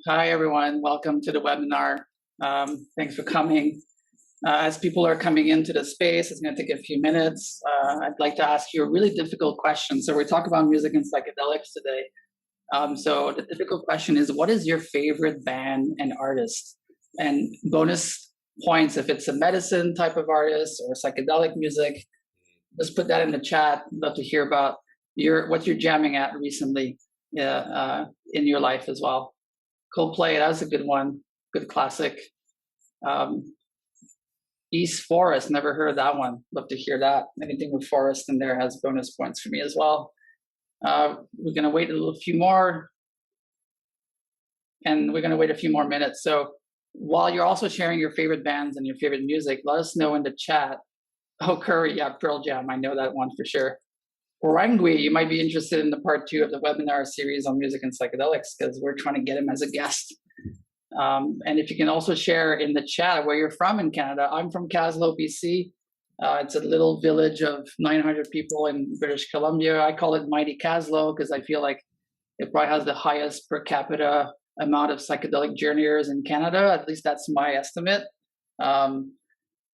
Hi, everyone. Welcome to the webinar. Thanks for coming. As people are coming into the space, it's going to take a few minutes. I'd like to ask you a really difficult question. So we're talking about music and psychedelics today. So the difficult question is, what is your favorite band and artist? And bonus points if it's a medicine type of artist or psychedelic music. Just put that in the chat. I'd love to hear about what you're jamming at recently in your life as well. Coldplay, that was a good one, good classic. East Forest, never heard of that one. Love to hear that. Anything with forest in there has bonus points for me as well. We're gonna wait a few more, and we're gonna wait a few more minutes. So while you're also sharing your favorite bands and your favorite music, let us know in the chat. Oh, Curry, yeah, Pearl Jam, I know that one for sure. Orangui, you might be interested in the part 2 of the webinar series on music and psychedelics because we're trying to get him as a guest. And if you can also share in the chat where you're from in Canada. I'm from Caslow, BC. It's a little village of 900 people in British Columbia. I call it Mighty Caslow because I feel like it probably has the highest per capita amount of psychedelic journeyers in Canada. At least that's my estimate.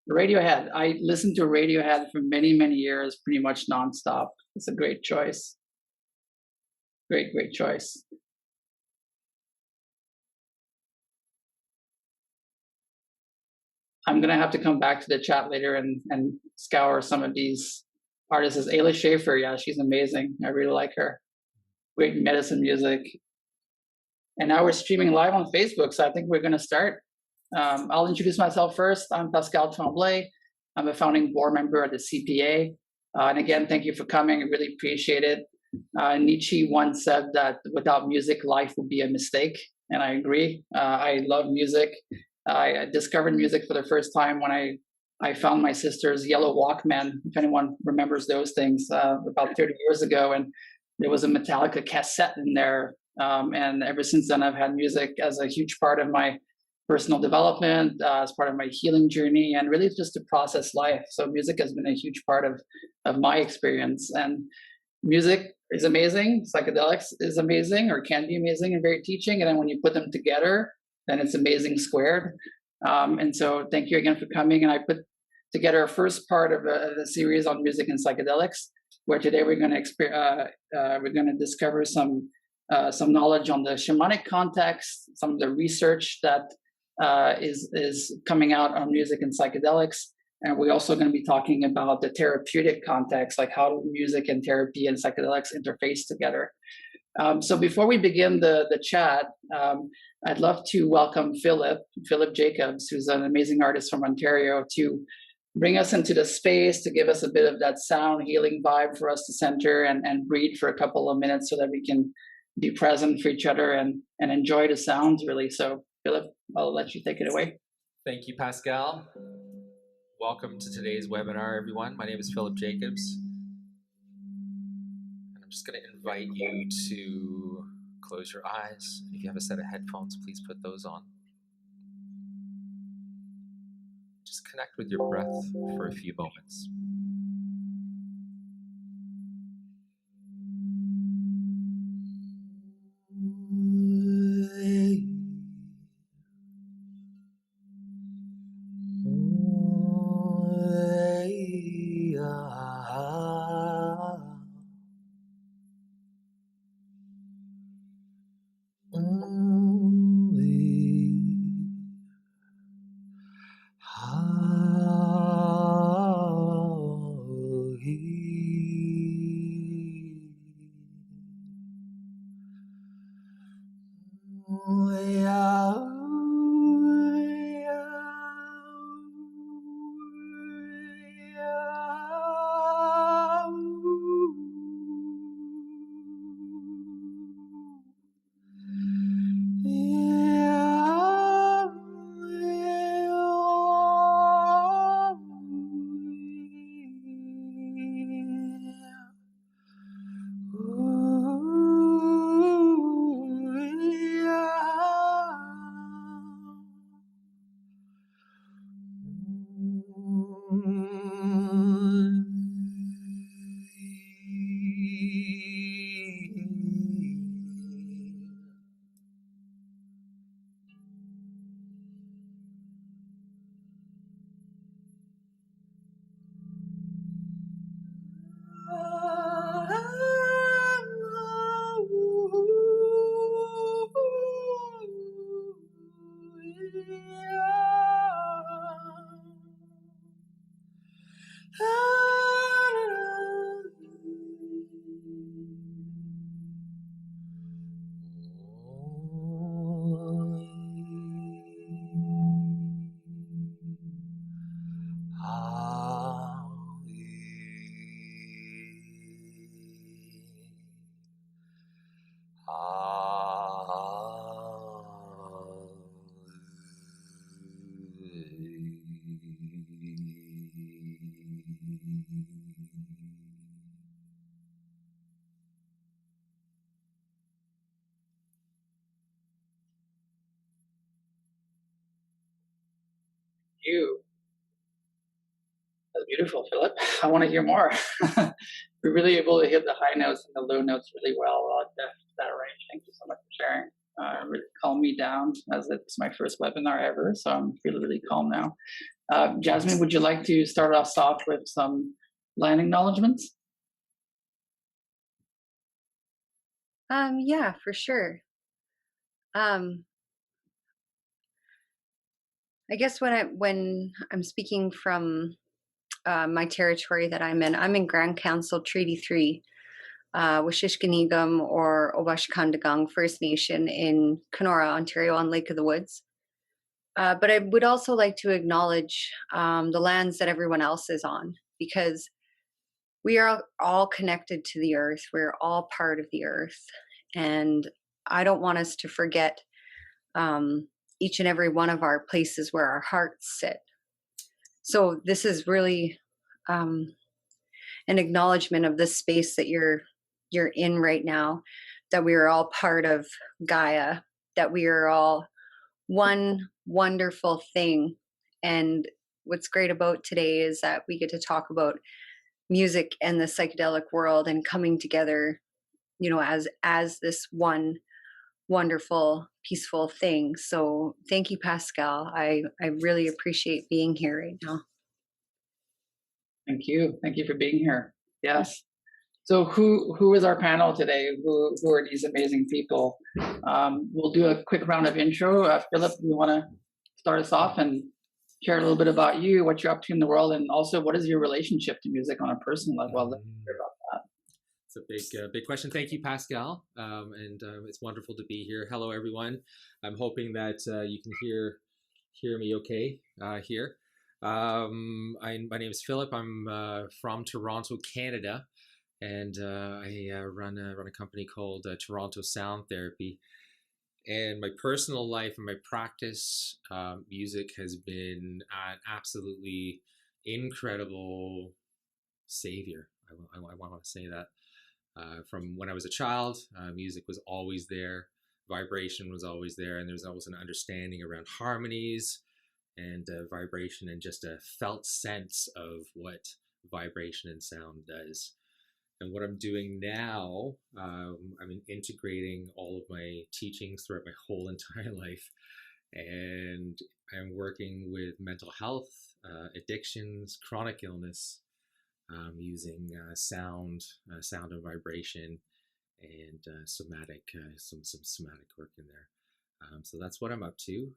Radiohead. I listened to Radiohead for many, many years, pretty much nonstop. It's a great choice. Great choice. I'm going to have to come back to the chat later and scour some of these artists. Ayla Schaefer, yeah, she's amazing. I really like her. Great medicine music. And now we're streaming live on Facebook, so I think we're going to start. I'll introduce myself first. I'm Pascal Tremblay. I'm a founding board member at the CPA. And again, thank you for coming. I really appreciate it. Nietzsche once said that without music, life would be a mistake. And I agree. I love music. I discovered music for the first time when I found my sister's yellow Walkman, if anyone remembers those things, about 30 years ago. And there was a Metallica cassette in there. And ever since then, I've had music as a huge part of my personal development, as part of my healing journey, and really just to process life. So music has been a huge part of my experience. And music is amazing. Psychedelics is amazing, or can be amazing and very teaching. And then when you put them together, then it's amazing squared. And so thank you again for coming. And I put together a first part of the series on music and psychedelics, where today we're going to discover some knowledge on the shamanic context, some of the research that is coming out on music and psychedelics. And we're also going to be talking about the therapeutic context, like how music and therapy and psychedelics interface together. So before we begin the chat, I'd love to welcome Philip Jacobs, who's an amazing artist from Ontario, to bring us into the space, to give us a bit of that sound healing vibe for us to center and breathe for a couple of minutes so that we can be present for each other and enjoy the sounds, really. So Philip, I'll let you take it away. Thank you, Pascal. Welcome to today's webinar, everyone. My name is Philip Jacobs. And I'm just going to invite you to close your eyes. If you have a set of headphones, please put those on. Just connect with your breath for a few moments. you. That's beautiful, Philip. I want to hear more. We're really able to hit the high notes and the low notes really well. That range. Thank you so much for sharing. Really calm me down, as it's my first webinar ever, so I'm feeling really calm now. Jazmin, would you like to start us off with some land acknowledgements? Yeah, for sure. I guess when I'm speaking from my territory that I'm in Grand Council Treaty 3, Washishkanigam or Obashkandagang First Nation in Kenora, Ontario, on Lake of the Woods. But I would also like to acknowledge the lands that everyone else is on, because we are all connected to the earth. We're all part of the earth. And I don't want us to forget each and every one of our places where our hearts sit. So this is really an acknowledgement of this space that you're in right now, that we are all part of Gaia, that we are all one wonderful thing. And what's great about today is that we get to talk about music and the psychedelic world and coming together, you know, as this one wonderful, peaceful thing. So thank you, Pascal. I really appreciate being here right now. Thank you. Thank you for being here. Yes. So who is our panel today? Who are these amazing people? We'll do a quick round of intro. Philip, you want to start us off and share a little bit about you, what you're up to in the world, and also what is your relationship to music on a personal level? I'd love to hear about that. It's a big question. Thank you, Pascal. And it's wonderful to be here. Hello, everyone. I'm hoping that you can hear me okay here. My name is Philip. I'm from Toronto, Canada, and I run a company called Toronto Sound Therapy. And my personal life and my practice, music has been an absolutely incredible savior. I want to say that. From when I was a child, music was always there, vibration was always there, and there was always an understanding around harmonies and vibration, and just a felt sense of what vibration and sound does. And what I'm doing now, I'm integrating all of my teachings throughout my whole entire life, and I'm working with mental health, addictions, chronic illness, using sound and vibration, and somatic, some somatic work in there. So that's what I'm up to.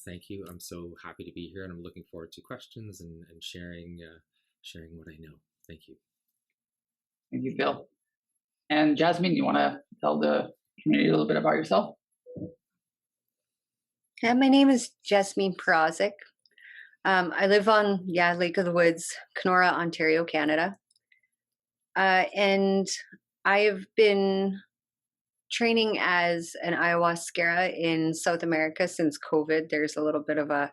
Thank you. I'm so happy to be here, and I'm looking forward to questions and sharing what I know. Thank you. Thank you, Phil. And Jazmin, you want to tell the community a little bit about yourself? Yeah, my name is Jazmin Prozek. I live on Lake of the Woods, Kenora, Ontario, Canada. And I have been training as an ayahuasquera in South America since COVID. There's a little bit of a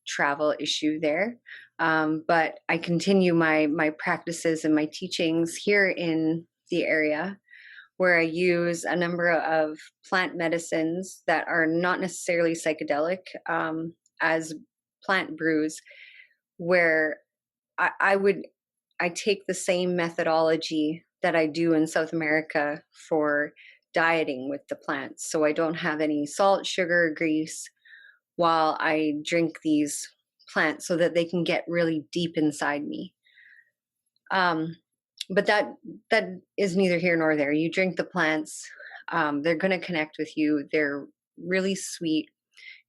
travel issue there. But I continue my practices and my teachings here in the area, where I use a number of plant medicines that are not necessarily psychedelic, as plant brews, where I take the same methodology that I do in South America for dieting with the plants. So I don't have any salt, sugar, grease while I drink these plants, so that they can get really deep inside me. But that is neither here nor there. You drink the plants, they're going to connect with you. They're really sweet.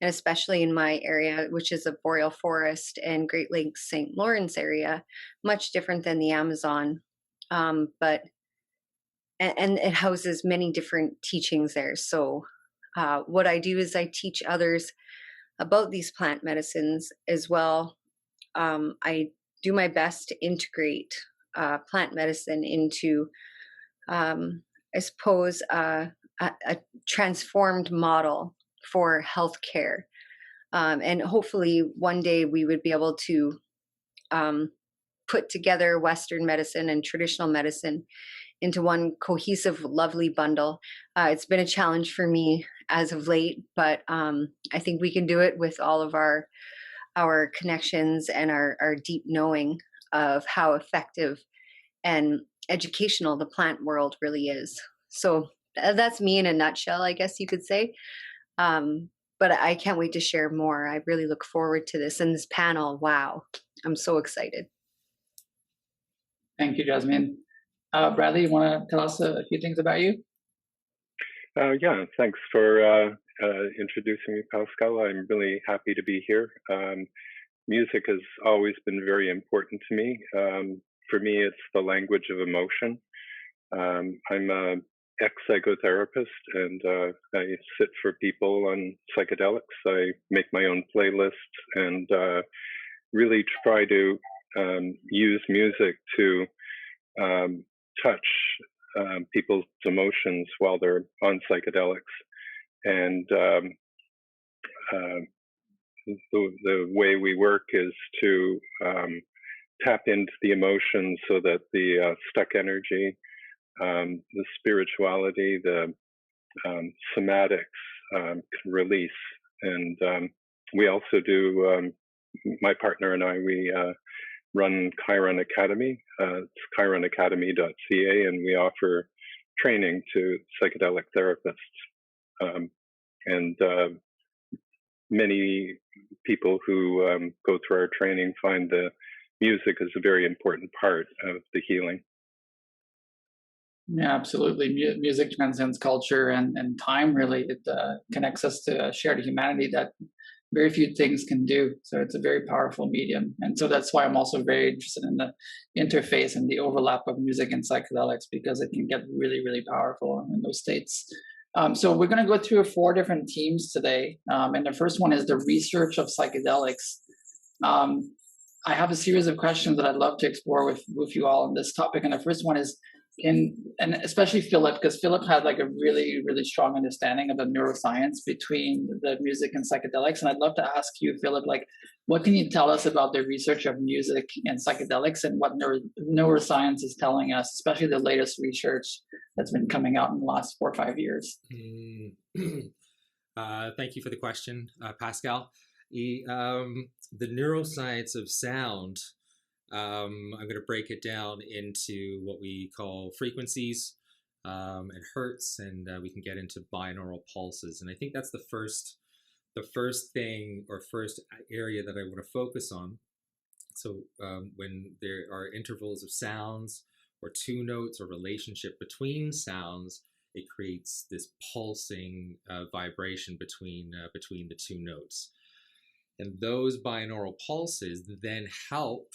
And especially in my area, which is a boreal forest and Great Lakes St. Lawrence area, much different than the Amazon. But it houses many different teachings there. So what I do is I teach others about these plant medicines as well. I do my best to integrate plant medicine into, I suppose, a transformed model for healthcare. And hopefully one day we would be able to put together Western medicine and traditional medicine into one cohesive, lovely bundle. It's been a challenge for me as of late, but I think we can do it with all of our our connections and our deep knowing of how effective and educational the plant world really is. So that's me in a nutshell, I guess you could say. But I can't wait to share more. I really look forward to this. And this panel, wow, I'm so excited. Thank you, Jazmin. Bradley, you want to tell us a few things about you? Yeah, thanks for introducing me, Pascal. I'm really happy to be here. Music has always been very important to me. For me, it's the language of emotion. I'm an ex-psychotherapist, and I sit for people on psychedelics. I make my own playlists and really try to use music to touch people's emotions while they're on psychedelics. And the way we work is to tap into the emotions so that the stuck energy, the spirituality, the somatics can release. And we also do, my partner and I, we run Chiron Academy. It's chironacademy.ca, and we offer training to psychedelic therapists. And many people who go through our training find the music is a very important part of the healing. Yeah, absolutely. Music transcends culture and time, really. It connects us to a shared humanity that very few things can do. So it's a very powerful medium. And so that's why I'm also very interested in the interface and the overlap of music and psychedelics, because it can get really, really powerful in those states. So we're going to go through 4 different teams today. And the first one is the research of psychedelics. I have a series of questions that I'd love to explore with you all on this topic. And the first one is, and especially Philip, because Philip had like a really, really strong understanding of the neuroscience between the music and psychedelics. And I'd love to ask you, Philip, like, what can you tell us about the research of music and psychedelics and what neuroscience is telling us, especially the latest research that's been coming out in the last 4 or 5 years? Thank you for the question, Pascal. The neuroscience of sound, I'm going to break it down into what we call frequencies and hertz, and we can get into binaural pulses. And I think that's the first thing or first area that I want to focus on. So when there are intervals of sounds or 2 notes or relationship between sounds, it creates this pulsing vibration between the 2 notes. And those binaural pulses then help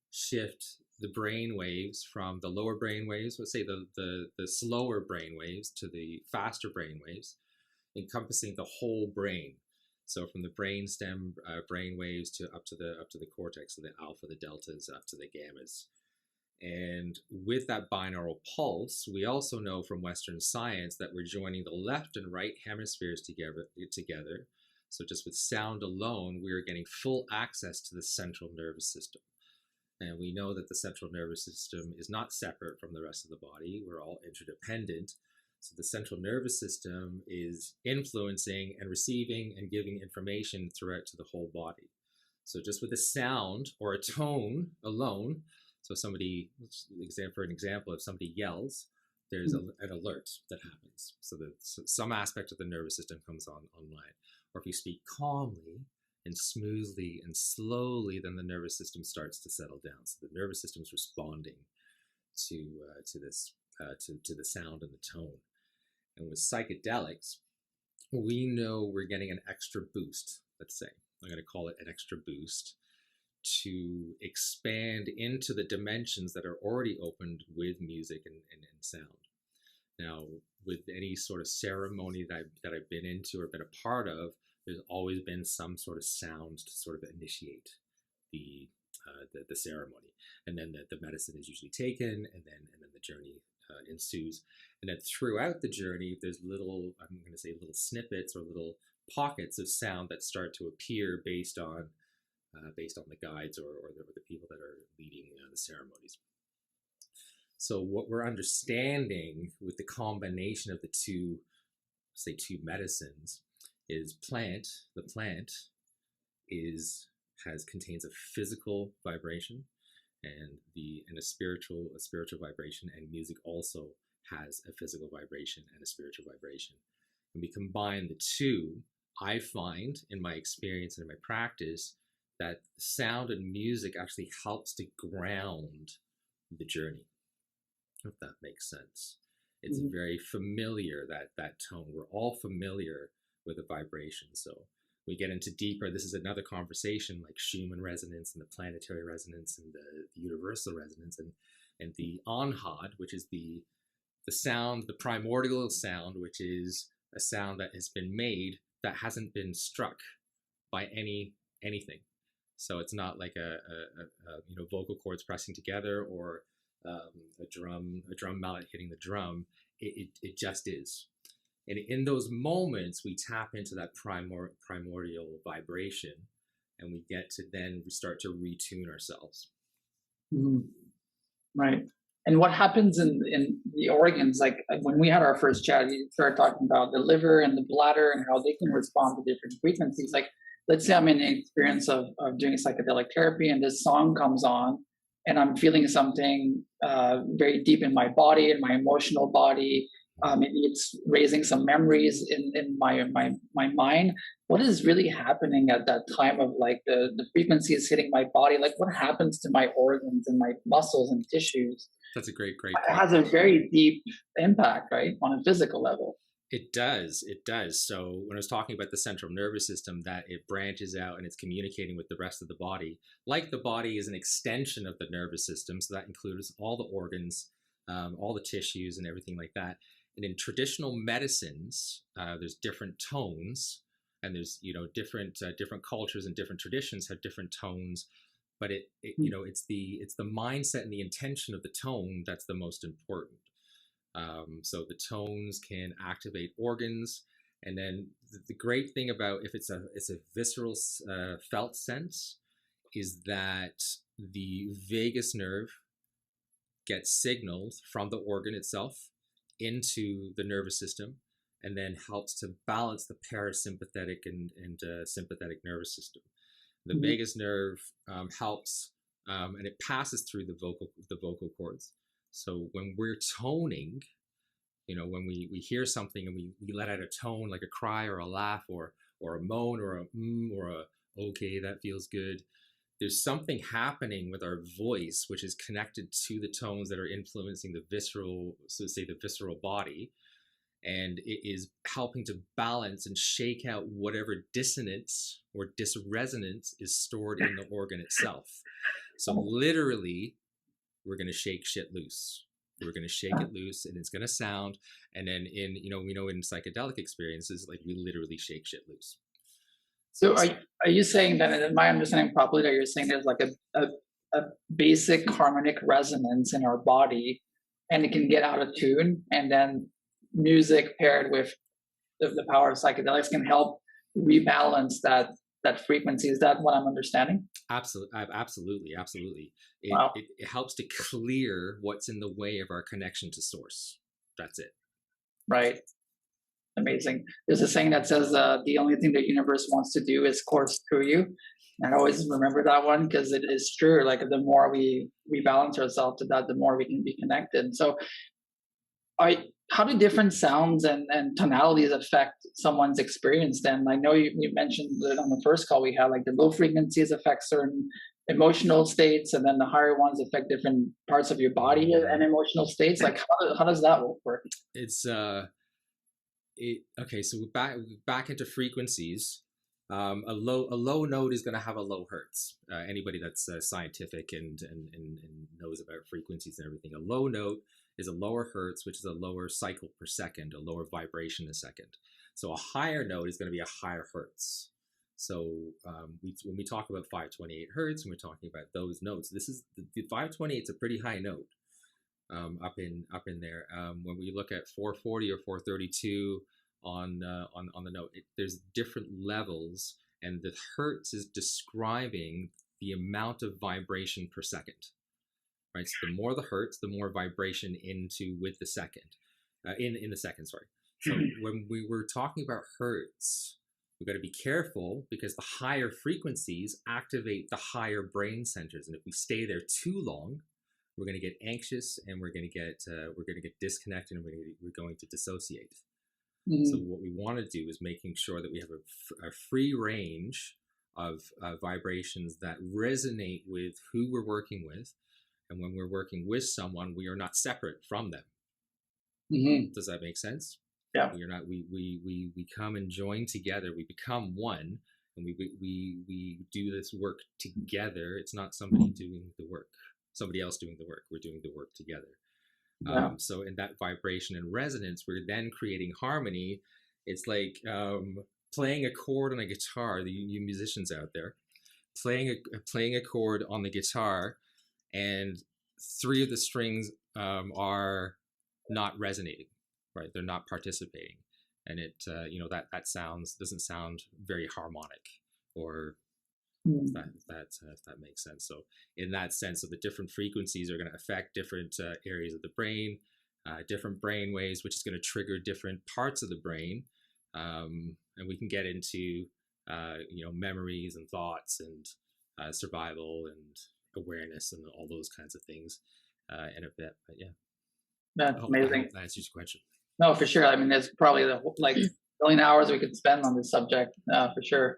shift the brain waves from the lower brain waves, let's say the slower brain waves, to the faster brain waves, encompassing the whole brain. So from the brainstem brain waves to up to the cortex, so the alpha, the deltas, up to the gammas. And with that binaural pulse, we also know from Western science that we're joining the left and right hemispheres together. So just with sound alone, we are getting full access to the central nervous system. And we know that the central nervous system is not separate from the rest of the body. We're all interdependent. So the central nervous system is influencing and receiving and giving information throughout to the whole body. So just with a sound or a tone alone, so somebody, for an example, if somebody yells, there's an alert that happens. So that some aspect of the nervous system comes online. Or if you speak calmly and smoothly and slowly, then the nervous system starts to settle down. So the nervous system is responding to the sound and the tone. And with psychedelics, we know we're getting an extra boost. Let's say I'm going to call it an extra boost to expand into the dimensions that are already opened with music and sound. Now, with any sort of ceremony that I've been into or been a part of, there's always been some sort of sound to sort of initiate the ceremony, and then the medicine is usually taken, and then the journey ensues. And then throughout the journey, there's little snippets or little pockets of sound that start to appear based on the guides or the people that are leading the ceremonies. So what we're understanding with the combination of the two medicines is the plant is contains a physical vibration and a spiritual vibration, and music also has a physical vibration and a spiritual vibration. When we combine the two, I find in my experience and in my practice that sound and music actually helps to ground the journey, if that makes sense. It's very familiar, that tone. We're all familiar with the vibration. So we get into deeper, this is another conversation, like Schumann resonance and the planetary resonance and the universal resonance, and the Anhad, which is the sound, the primordial sound, which is a sound that has been made that hasn't been struck by anything. So it's not like a vocal cords pressing together, or a drum mallet hitting the drum. It just is. And in those moments, we tap into that primordial vibration, and we get to then start to retune ourselves. Right. And what happens in the organs, like when we had our first chat, you started talking about the liver and the bladder and how they can respond to different frequencies. Like, let's say I'm in the experience of doing psychedelic therapy, and this song comes on, and I'm feeling something very deep in my body, in my emotional body. Maybe it's raising some memories in my mind. What is really happening at that time of like the frequencies hitting my body? Like, what happens to my organs and my muscles and tissues? That's a great It has a very deep impact, right, on a physical level. It does. So when I was talking about the central nervous system, that it branches out and it's communicating with the rest of the body, like the body is an extension of the nervous system. So that includes all the organs, all the tissues and everything like that. And in traditional medicines, there's different tones, and there's different cultures and different traditions have different tones. But it's the mindset and the intention of the tone that's the most important. So the tones can activate organs, and then the great thing about if it's a visceral felt sense is that the vagus nerve gets signaled from the organ itself into the nervous system, and then helps to balance the parasympathetic and sympathetic nervous system. The vagus nerve helps, and it passes through the vocal cords. So when we're toning, when we hear something and we let out a tone, like a cry or a laugh or a moan or a or a okay, that feels good, there's something happening with our voice which is connected to the tones that are influencing the visceral, so to say, the visceral body, and it is helping to balance and shake out whatever dissonance or disresonance is stored in the organ itself. So literally, we're going to shake shit loose. We're going to shake it loose, and it's going to sound. And then we know in psychedelic experiences, like, we literally shake shit loose. So are you saying that, in my understanding properly, that you're saying there's like a basic harmonic resonance in our body, and it can get out of tune, and then music paired with the power of psychedelics can help rebalance that frequency? Is that what I'm understanding? Absolutely. Wow. It helps to clear what's in the way of our connection to source. That's it. Right. Amazing. There's a saying that says the only thing the universe wants to do is course through you. And I always remember that one, because it is true. Like, the more we balance ourselves to that, the more we can be connected. So how do different sounds and tonalities affect someone's experience then? I know you mentioned that on the first call we had, like, the low frequencies affect certain emotional states, and then the higher ones affect different parts of your body and emotional states. Like, how does that work? It's okay, so back into frequencies. A low note is going to have a low hertz. Anybody that's scientific and knows about frequencies and everything, a low note is a lower hertz, which is a lower cycle per second, a lower vibration a second. So a higher note is going to be a higher hertz. So when we talk about 528 hertz, and we're talking about those notes, this is the 528. It's a pretty high note. Up in there. When we look at 440 or 432 on the note, there's different levels, and the hertz is describing the amount of vibration per second. Right. So the more the hertz, the more vibration with the second, in the second. Sorry. So when we were talking about hertz, We've got to be careful because the higher frequencies activate the higher brain centers, and if we stay there too long, we're going to get anxious, and we're going to get disconnected, and we're going to dissociate. So what we want to do is making sure that we have a free range of vibrations that resonate with who we're working with, and when we're working with someone, we are not separate from them. Does that make sense? Yeah. We are not. We come and join together. We become one, and we do this work together. It's not somebody doing the work, somebody else doing the work. We're doing the work together. Yeah. So in that vibration and resonance, we're then creating harmony. It's like playing a chord on a guitar. You musicians out there, playing a chord on the guitar, and 3 of the strings are not resonating. Right, they're not participating, and it that doesn't sound very harmonic, or if that makes sense. So in that sense, of the different frequencies are going to affect different areas of the brain, different brain waves, which is going to trigger different parts of the brain, and we can get into memories and thoughts and survival and awareness and all those kinds of things in a bit. But yeah, that's amazing. I hope that answers your question. No, for sure. I mean, there's probably a million hours we could spend on this subject, for sure.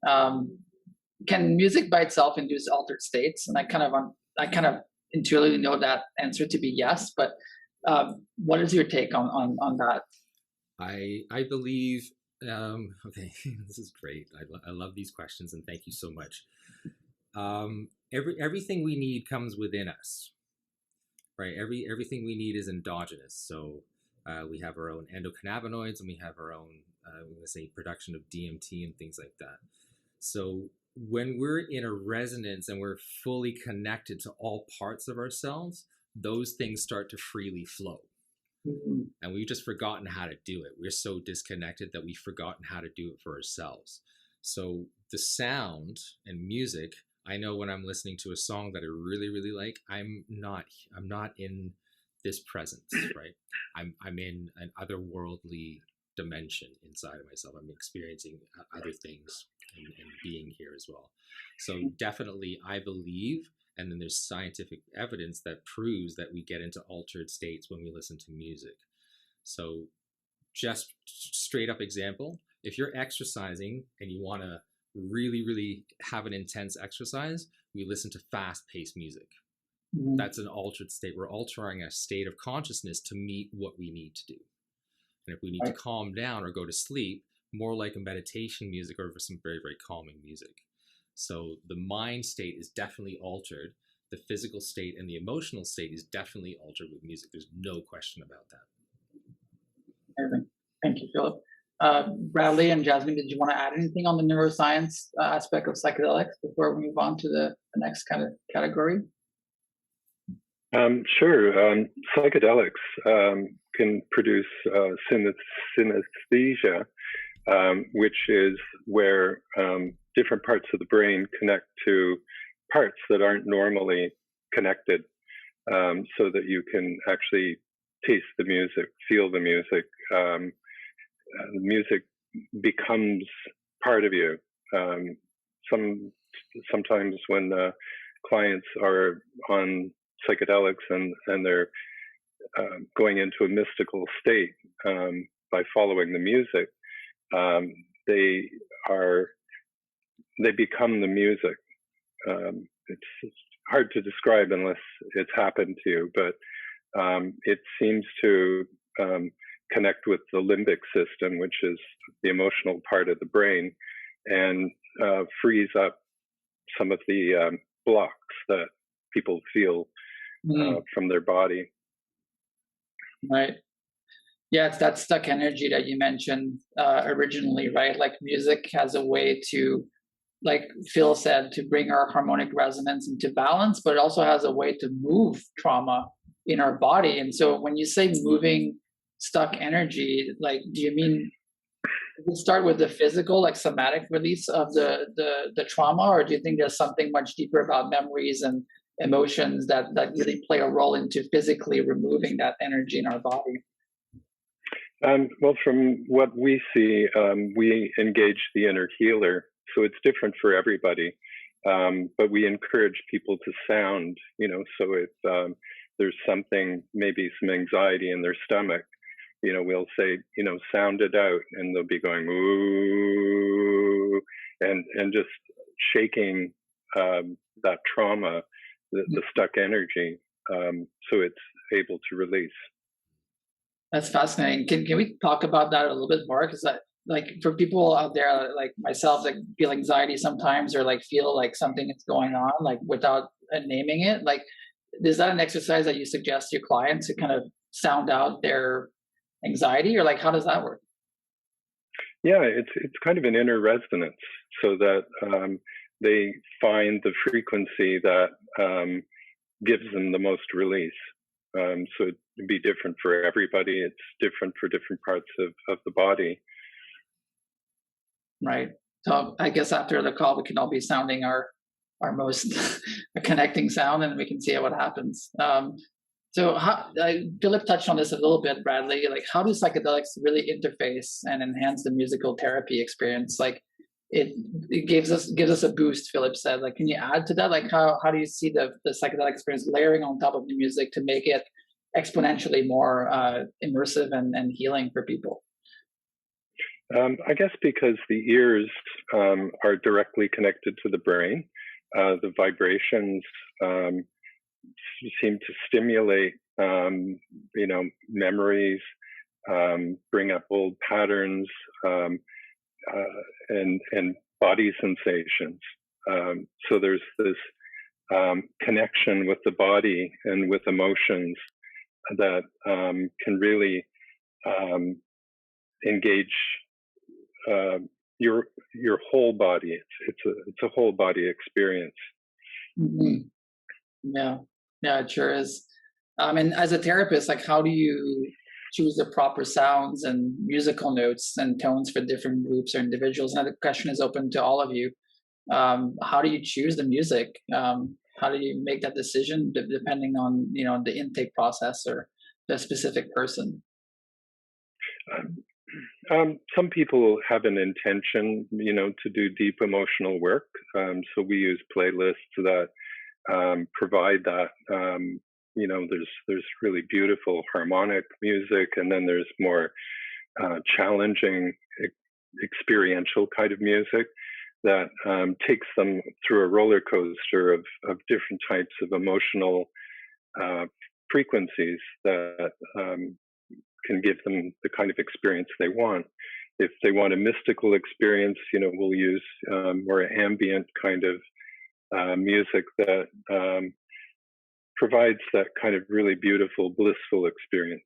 Can music by itself induce altered states? And I kind of intuitively know that answer to be yes, but what is your take on that? I believe. Okay, this is great. I love these questions, and thank you so much. Everything we need comes within us, right? Everything we need is endogenous. So. We have our own endocannabinoids, and we have our own, production of DMT and things like that. So when we're in a resonance and we're fully connected to all parts of ourselves, those things start to freely flow. And we've just forgotten how to do it. We're so disconnected that we've forgotten how to do it for ourselves. So the sound and music, I know when I'm listening to a song that I really, really like, I'm not in this presence, right? I'm in an otherworldly dimension inside of myself. I'm experiencing other things and being here as well. So definitely I believe, and then there's scientific evidence that proves that we get into altered states when we listen to music. So just straight up example, if you're exercising and you want to really, really have an intense exercise, we listen to fast-paced music. That's an altered state. We're altering a state of consciousness to meet what we need to do. And if we need to calm down or go to sleep, more like a meditation music or some very, very calming music. So the mind state is definitely altered. The physical state and the emotional state is definitely altered with music. There's no question about that. Amazing. Thank you, Philip. Bradley and Jazmin, did you want to add anything on the neuroscience aspect of psychedelics before we move on to the next kind of category? Sure. Psychedelics can produce synesthesia, which is where different parts of the brain connect to parts that aren't normally connected, so that you can actually taste the music, feel the music. The music becomes part of you. Sometimes when clients are on psychedelics and they're going into a mystical state by following the music, they become the music. It's hard to describe unless it's happened to you, but it seems to connect with the limbic system, which is the emotional part of the brain, and frees up some of the blocks that people feel from their body. Right. Yeah, it's that stuck energy that you mentioned originally, right? Like music has a way to, like Phil said, to bring our harmonic resonance into balance, but it also has a way to move trauma in our body. And so when you say moving stuck energy, like, do you mean we'll start with the physical, like somatic release of the trauma, or do you think there's something much deeper about memories and emotions that really play a role into physically removing that energy in our body? Well, from what we see, we engage the inner healer, so it's different for everybody. But we encourage people to sound, so if there's something, maybe some anxiety in their stomach, we'll say, sound it out, and they'll be going, ooh, and just shaking that trauma, the stuck energy, so it's able to release. That's fascinating. Can we talk about that a little bit more? Because like for people out there like myself that feel anxiety sometimes, or like feel like something is going on, like without naming it, like is that an exercise that you suggest to your clients to kind of sound out their anxiety, or like how does that work? Yeah, it's kind of an inner resonance, so that they find the frequency that gives them the most release. So it'd be different for everybody. It's different for different parts of the body. Right. So I guess after the call, we can all be sounding our most connecting sound, and we can see what happens. So Philip touched on this a little bit, Bradley. Like, how do psychedelics really interface and enhance the musical therapy experience? Like, it gives us a boost. Philip said. Like, can you add to that? Like, how do you see the psychedelic experience layering on top of the music to make it exponentially more immersive and healing for people? I guess because the ears are directly connected to the brain, the vibrations seem to stimulate, memories, bring up old patterns, and body sensations. So there's this connection with the body and with emotions that can really engage your whole body. It's a whole body experience. Mm-hmm. Yeah, it sure is. And as a therapist, like, how do you choose the proper sounds and musical notes and tones for different groups or individuals? And the question is open to all of you. How do you choose the music? How do you make that decision depending on the intake process or the specific person? Some people have an intention, to do deep emotional work. So we use playlists that provide that. There's really beautiful harmonic music, and then there's more challenging experiential kind of music that takes them through a roller coaster of different types of emotional frequencies that can give them the kind of experience they want. If they want a mystical experience, we'll use more ambient kind of music that provides that kind of really beautiful, blissful experience.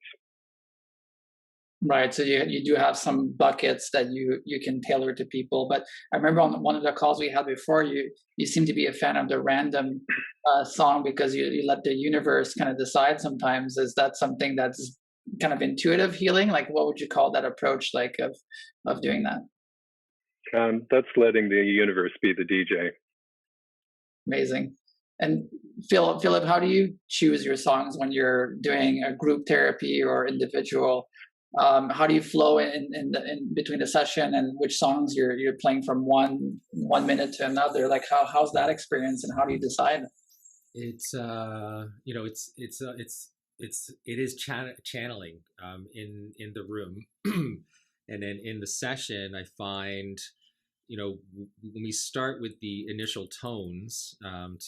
Right. So you do have some buckets that you can tailor to people. But I remember on one of the calls we had before, you seem to be a fan of the random song because you let the universe kind of decide sometimes. Is that something that's kind of intuitive healing? Like, what would you call that approach, like, of doing that? That's letting the universe be the DJ. Amazing. And Philip, how do you choose your songs when you're doing a group therapy or individual? How do you flow in between the session, and which songs you're playing from one minute to another? Like, how's that experience, and how do you decide? It is channeling in the room, and then in the session I find, when we start with the initial tones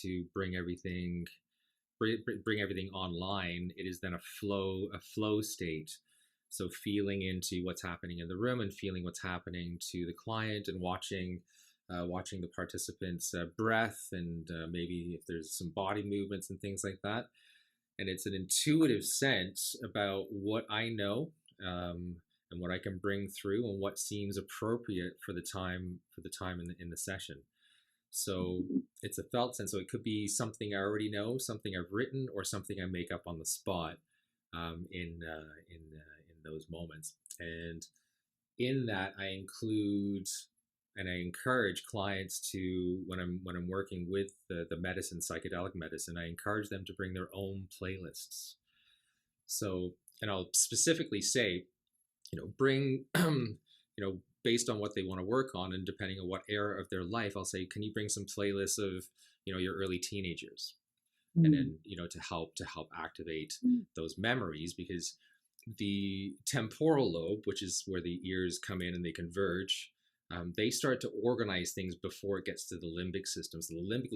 to bring everything online, it is then a flow state. So feeling into what's happening in the room and feeling what's happening to the client, and watching the participants' breath, and maybe if there's some body movements and things like that. And it's an intuitive sense about what I know, and what I can bring through, and what seems appropriate for the time in the session. So it's a felt sense. So it could be something I already know, something I've written, or something I make up on the spot in those moments. And in that, I include and I encourage clients to, when I'm working with the medicine, psychedelic medicine, I encourage them to bring their own playlists. So, and I'll specifically say, bring, based on what they want to work on and depending on what era of their life, I'll say, can you bring some playlists of, your early teenagers? And then, to help activate those memories, because the temporal lobe, which is where the ears come in and they converge, they start to organize things before it gets to the limbic system. So the limbic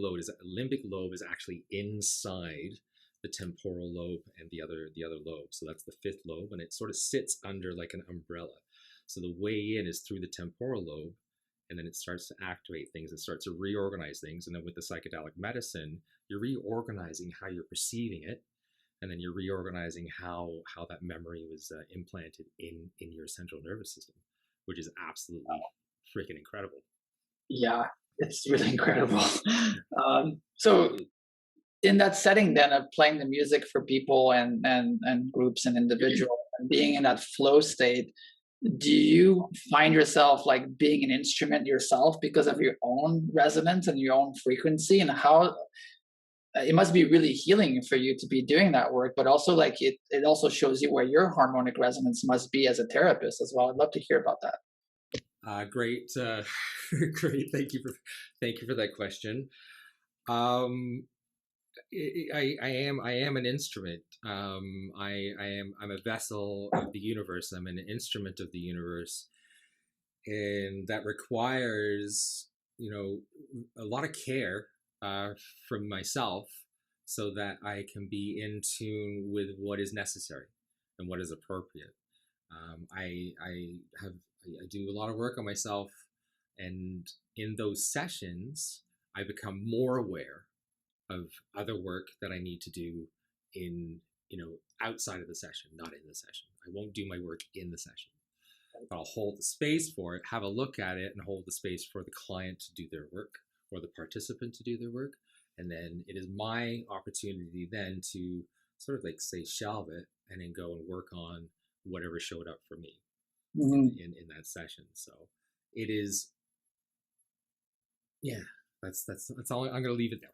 lobe is actually inside the temporal lobe and the other lobe. So that's the fifth lobe, and it sort of sits under like an umbrella. So the way in is through the temporal lobe, and then it starts to activate things. It starts to reorganize things. And then with the psychedelic medicine, you're reorganizing how you're perceiving it. And then you're reorganizing how that memory was implanted in your central nervous system, which is absolutely freaking incredible. Yeah, it's really incredible. So in that setting then of playing the music for people and groups and individuals and being in that flow state, do you find yourself like being an instrument yourself because of your own resonance and your own frequency, and how it must be really healing for you to be doing that work, but also like it also shows you where your harmonic resonance must be as a therapist as well. I'd love to hear about that. Great. Great. Thank you for that question. I am an instrument. I'm a vessel of the universe. I'm an instrument of the universe, and that requires, a lot of care from myself, so that I can be in tune with what is necessary and what is appropriate. I do a lot of work on myself, and in those sessions, I become more aware of other work that I need to do in, outside of the session, not in the session. I won't do my work in the session, but I'll hold the space for it, have a look at it, and hold the space for the client to do their work or the participant to do their work. And then it is my opportunity then to sort of like say shelve it and then go and work on whatever showed up for me in that session. So it is, that's all. I'm going to leave it there.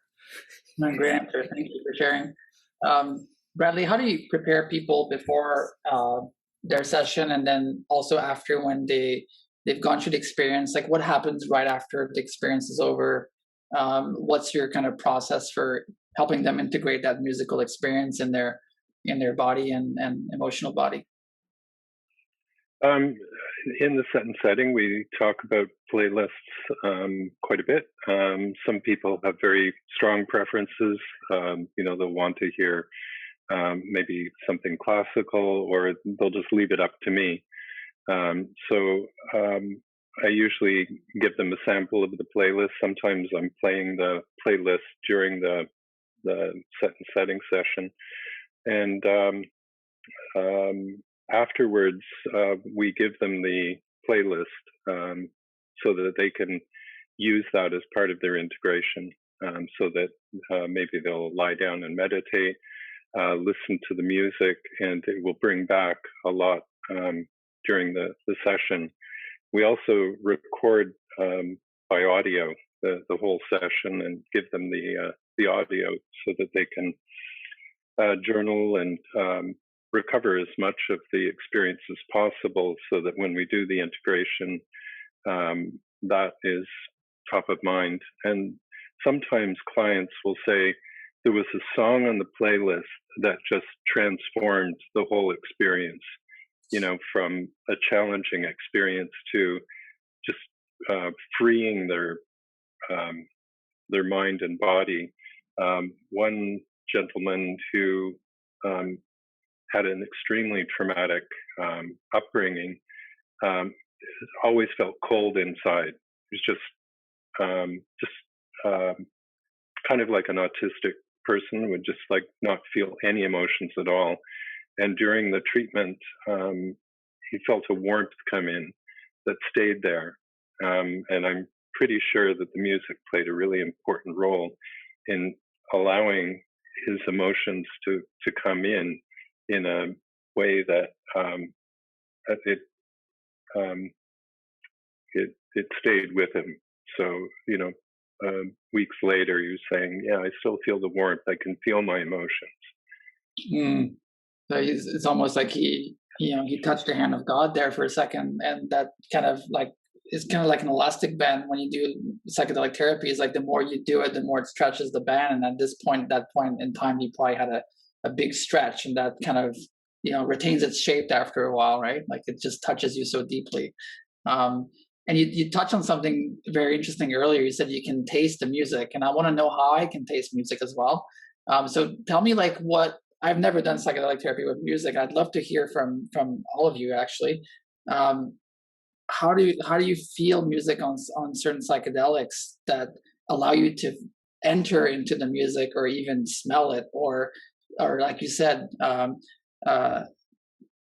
No, great answer. Thank you for sharing. Bradley, how do you prepare people before their session, and then also after when they've gone through the experience? Like what happens right after the experience is over? What's your kind of process for helping them integrate that musical experience in their body and emotional body? In the set and setting, we talk about playlists quite a bit. Some people have very strong preferences. They'll want to hear maybe something classical, or they'll just leave it up to me. So I usually give them a sample of the playlist. Sometimes I'm playing the playlist during the set and setting session. And afterwards, we give them the playlist so that they can use that as part of their integration, so that maybe they'll lie down and meditate, listen to the music, and it will bring back a lot during the session. We also record by audio the whole session and give them the audio so that they can journal and recover as much of the experience as possible, so that when we do the integration, that is top of mind. And sometimes clients will say, there was a song on the playlist that just transformed the whole experience, from a challenging experience to just freeing their mind and body. One gentleman who had an extremely traumatic upbringing always felt cold inside. He was just kind of like an autistic person, would just like not feel any emotions at all. And during the treatment, he felt a warmth come in that stayed there. And I'm pretty sure that the music played a really important role in allowing his emotions to come in a way that it stayed with him. So, weeks later, he was saying, yeah, I still feel the warmth. I can feel my emotions. So it's almost like he he touched the hand of God there for a second, and that kind of like is kind of like an elastic band when you do psychedelic therapy. Is like the more you do it, the more it stretches the band, and at that point in time, he probably had a big stretch, and that kind of retains its shape after a while, right? Like it just touches you so deeply. And you touched on something very interesting earlier. You said you can taste the music, and I want to know how I can taste music as well. So tell me, like, what I've never done psychedelic therapy with music. I'd love to hear from all of you, actually. How do you feel music on certain psychedelics that allow you to enter into the music, or even smell it, or like you said,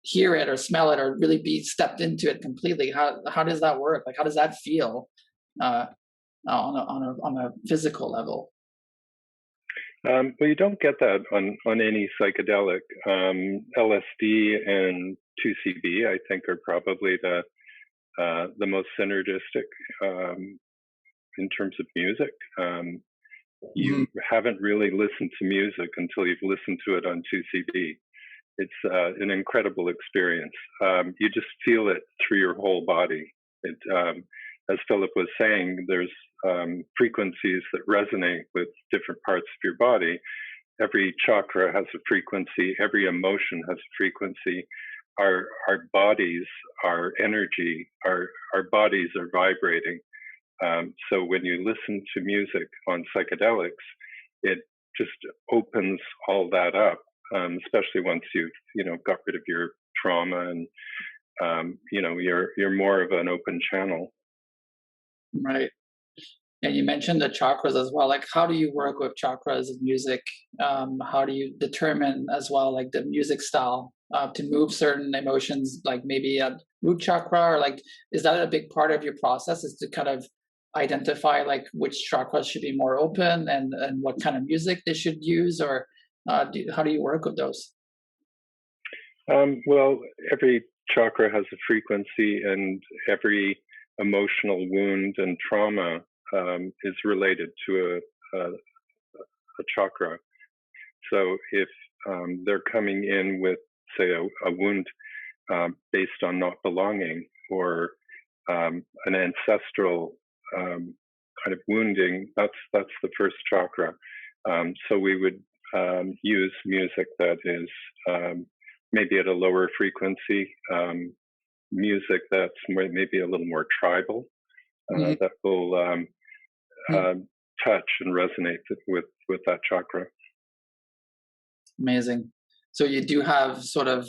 hear it or smell it, or really be stepped into it completely? How does that work? Like, how does that feel on a physical level? Well, you don't get that on any psychedelic. LSD and 2CB, I think, are probably the most synergistic in terms of music. You haven't really listened to music until you've listened to it on 2CB. It's an incredible experience. You just feel it through your whole body. As Philip was saying, there's frequencies that resonate with different parts of your body. Every chakra has a frequency. Every emotion has a frequency. Our bodies, our energy, our bodies are vibrating. So when you listen to music on psychedelics, it just opens all that up. Especially once you've got rid of your trauma, and you're more of an open channel. Right. And you mentioned the chakras as well. Like, how do you work with chakras in music? How do you determine as well, like, the music style to move certain emotions, like maybe a root chakra, or like, is that a big part of your process? Is to kind of identify like which chakras should be more open, and what kind of music they should use, or how do you work with those? Well, every chakra has a frequency, and every emotional wound and trauma is related to a chakra. So if they're coming in with, say, a wound based on not belonging, or an ancestral kind of wounding, that's the first chakra. So we would use music that is maybe at a lower frequency, music that's maybe a little more tribal, that will touch and resonate with that chakra. Amazing. So you do have sort of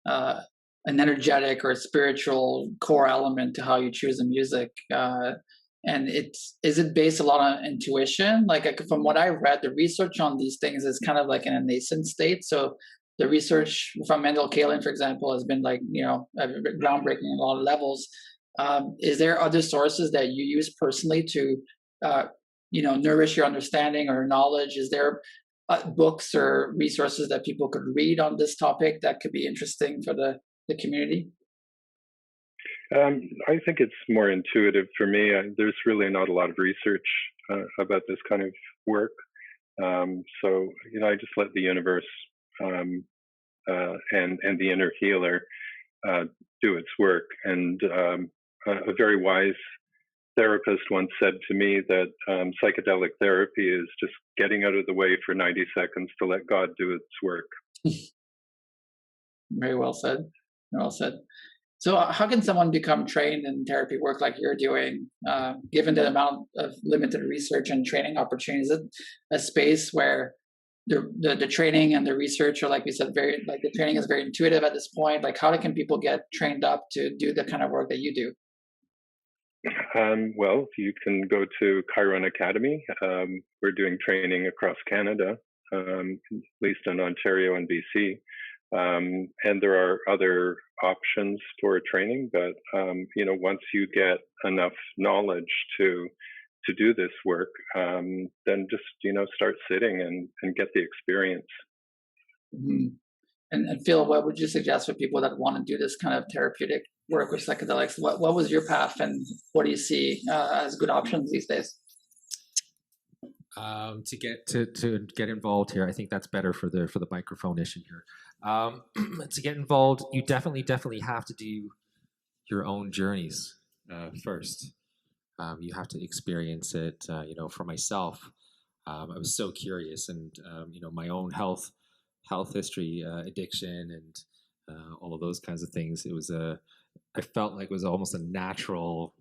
an energetic or spiritual core element to how you choose the music. And is it based a lot on intuition? Like, from what I read, the research on these things is kind of like in a nascent state. So the research from Mendel Kaelin, for example, has been like, groundbreaking on a lot of levels. Is there other sources that you use personally to, nourish your understanding or knowledge? Is there books or resources that people could read on this topic that could be interesting for the community? I think it's more intuitive for me. There's really not a lot of research about this kind of work. So, I just let the universe and the inner healer do its work. And a very wise therapist once said to me that psychedelic therapy is just getting out of the way for 90 seconds to let God do its work. Very well said. Well said. So how can someone become trained in therapy work like you're doing, given the amount of limited research and training opportunities? Is it a space where the training and the research are, like we said, the training is very intuitive at this point? Like, how can people get trained up to do the kind of work that you do? Well, you can go to Chiron Academy. We're doing training across Canada, at least in Ontario and BC. And there are other options for training, but once you get enough knowledge to do this work, then just start sitting and get the experience. Mm-hmm. And Phil, what would you suggest for people that want to do this kind of therapeutic work with psychedelics? What was your path, and what do you see as good options these days? To get involved here, I think that's better for the microphone issue here. To get involved, you definitely have to do your own journeys first. You have to experience it. For myself, I was so curious, and my own health history, addiction, and all of those kinds of things. I felt like it was almost a natural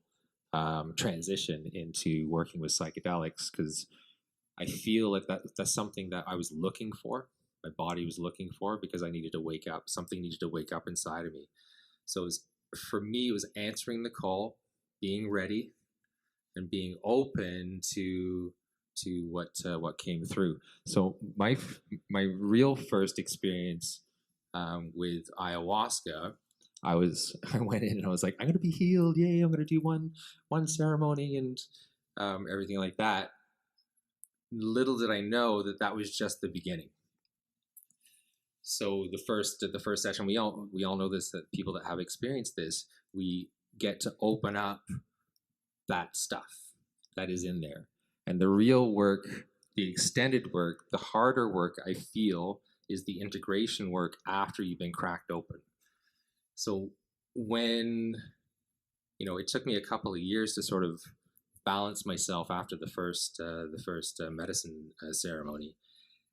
transition into working with psychedelics, because I feel like that's something that I was looking for. My body was looking for, because I needed to wake up. Something needed to wake up inside of me. So for me, it was answering the call, being ready, and being open to what came through. So my real first experience with ayahuasca, I went in and I was like, I'm gonna be healed, yay! I'm gonna do one ceremony and everything like that. Little did I know that was just the beginning. So the first session, we all know this, that people that have experienced this, we get to open up that stuff that is in there. And the real work, the extended work, the harder work, I feel, is the integration work after you've been cracked open. So when, it took me a couple of years to sort of balance myself after the first medicine ceremony.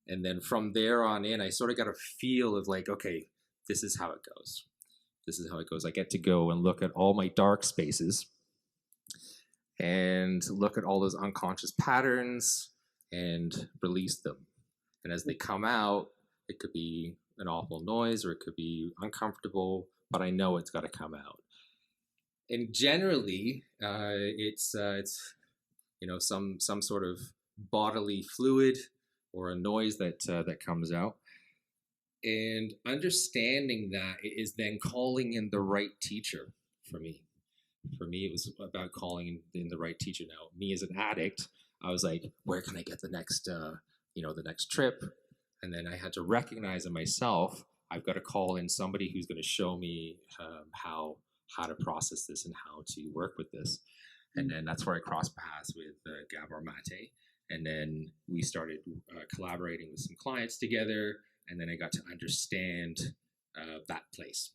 And then from there on in, I sort of got a feel of like, okay, this is how it goes. This is how it goes. I get to go and look at all my dark spaces and look at all those unconscious patterns and release them. And as they come out, it could be an awful noise or it could be uncomfortable, but I know it's got to come out. And generally, it's some sort of bodily fluid or a noise that comes out. And understanding that is then calling in the right teacher for me. For me, it was about calling in the right teacher. Now, me as an addict, I was like, where can I get the next trip? And then I had to recognize in myself, I've got to call in somebody who's going to show me how to process this and how to work with this. And then that's where I crossed paths with Gabor Mate. And then we started collaborating with some clients together. And then I got to understand that place.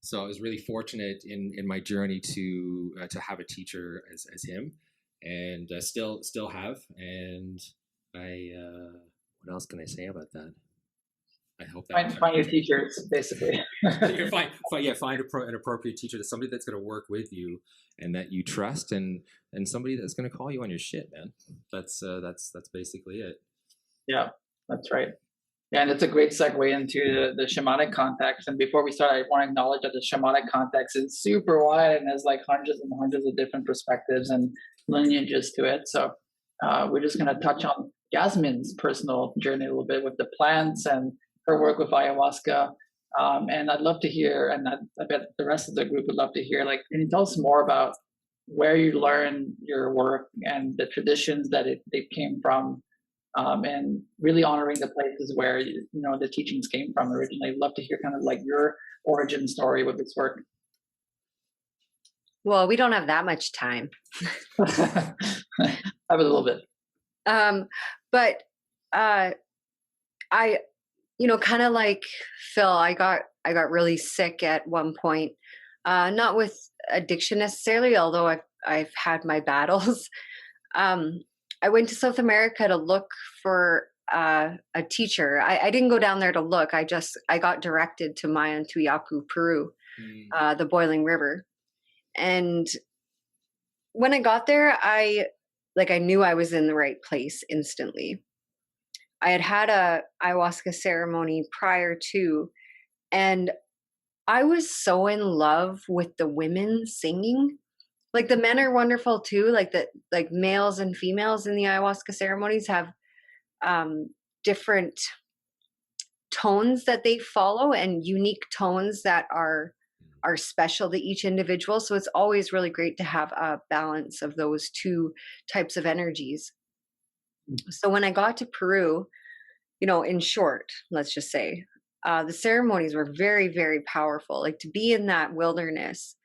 So I was really fortunate in my journey to have a teacher as him, and still have. And what else can I say about that? I hope that find your teachers, basically. find an appropriate teacher, that's somebody that's going to work with you and that you trust, and somebody that's going to call you on your shit, man. That's basically it. Yeah, that's right. Yeah, and it's a great segue into the shamanic context. And before we start, I want to acknowledge that the shamanic context is super wide and has like hundreds and hundreds of different perspectives and lineages to it. So we're just going to touch on Jazmin's personal journey a little bit with the plants and her work with ayahuasca. And I'd love to hear, and I bet the rest of the group would love to hear, like, can you tell us more about where you learned your work and the traditions that they came from? And really honoring the places where the teachings came from originally. I'd love to hear kind of like your origin story with this work. Well, we don't have that much time. I have a little bit. But I kind of like Phil, I got really sick at one point. Not with addiction necessarily, although I've had my battles. I went to South America to look for a teacher. I didn't go down there to look. I got directed to Mayantuyacu, Peru, the boiling river. And when I got there, I knew I was in the right place instantly. I had a ayahuasca ceremony prior to, and I was so in love with the women singing. Like the men are wonderful too. Like males and females in the ayahuasca ceremonies have different tones that they follow and unique tones that are special to each individual. So it's always really great to have a balance of those two types of energies. So when I got to Peru, in short, let's just say, the ceremonies were very, very powerful. Like to be in that wilderness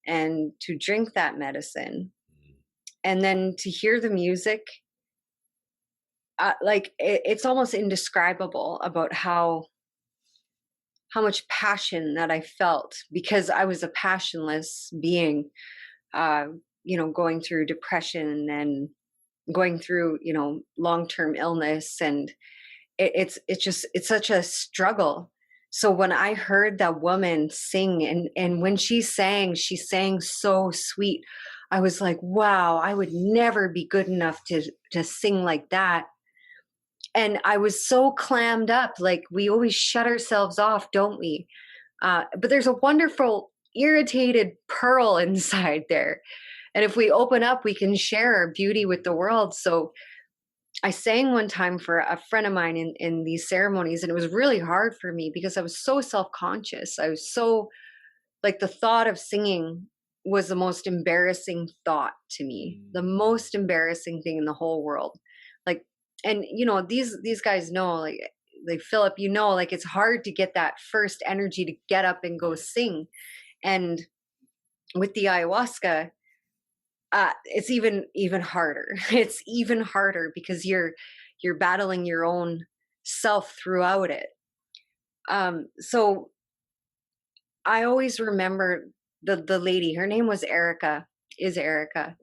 and to drink that medicine and then to hear the music, it's almost indescribable about how much passion that I felt, because I was a passionless being, going through depression and going through, long-term illness. And it's such a struggle. So when I heard that woman sing, and when she sang so sweet. I was like, wow, I would never be good enough to sing like that. And I was so clammed up. Like, we always shut ourselves off, don't we? But there's a wonderful irritated pearl inside there. And if we open up, we can share our beauty with the world. So I sang one time for a friend of mine in these ceremonies, and it was really hard for me because I was so self-conscious. I was so, like, the thought of singing was the most embarrassing thought to me, the most embarrassing thing in the whole world. Like, and these guys know, like Philip, like, it's hard to get that first energy to get up and go sing. And with the ayahuasca, it's even harder. It's even harder because you're battling your own self throughout it. So I always remember the lady. Her name was Erica. Is Erica,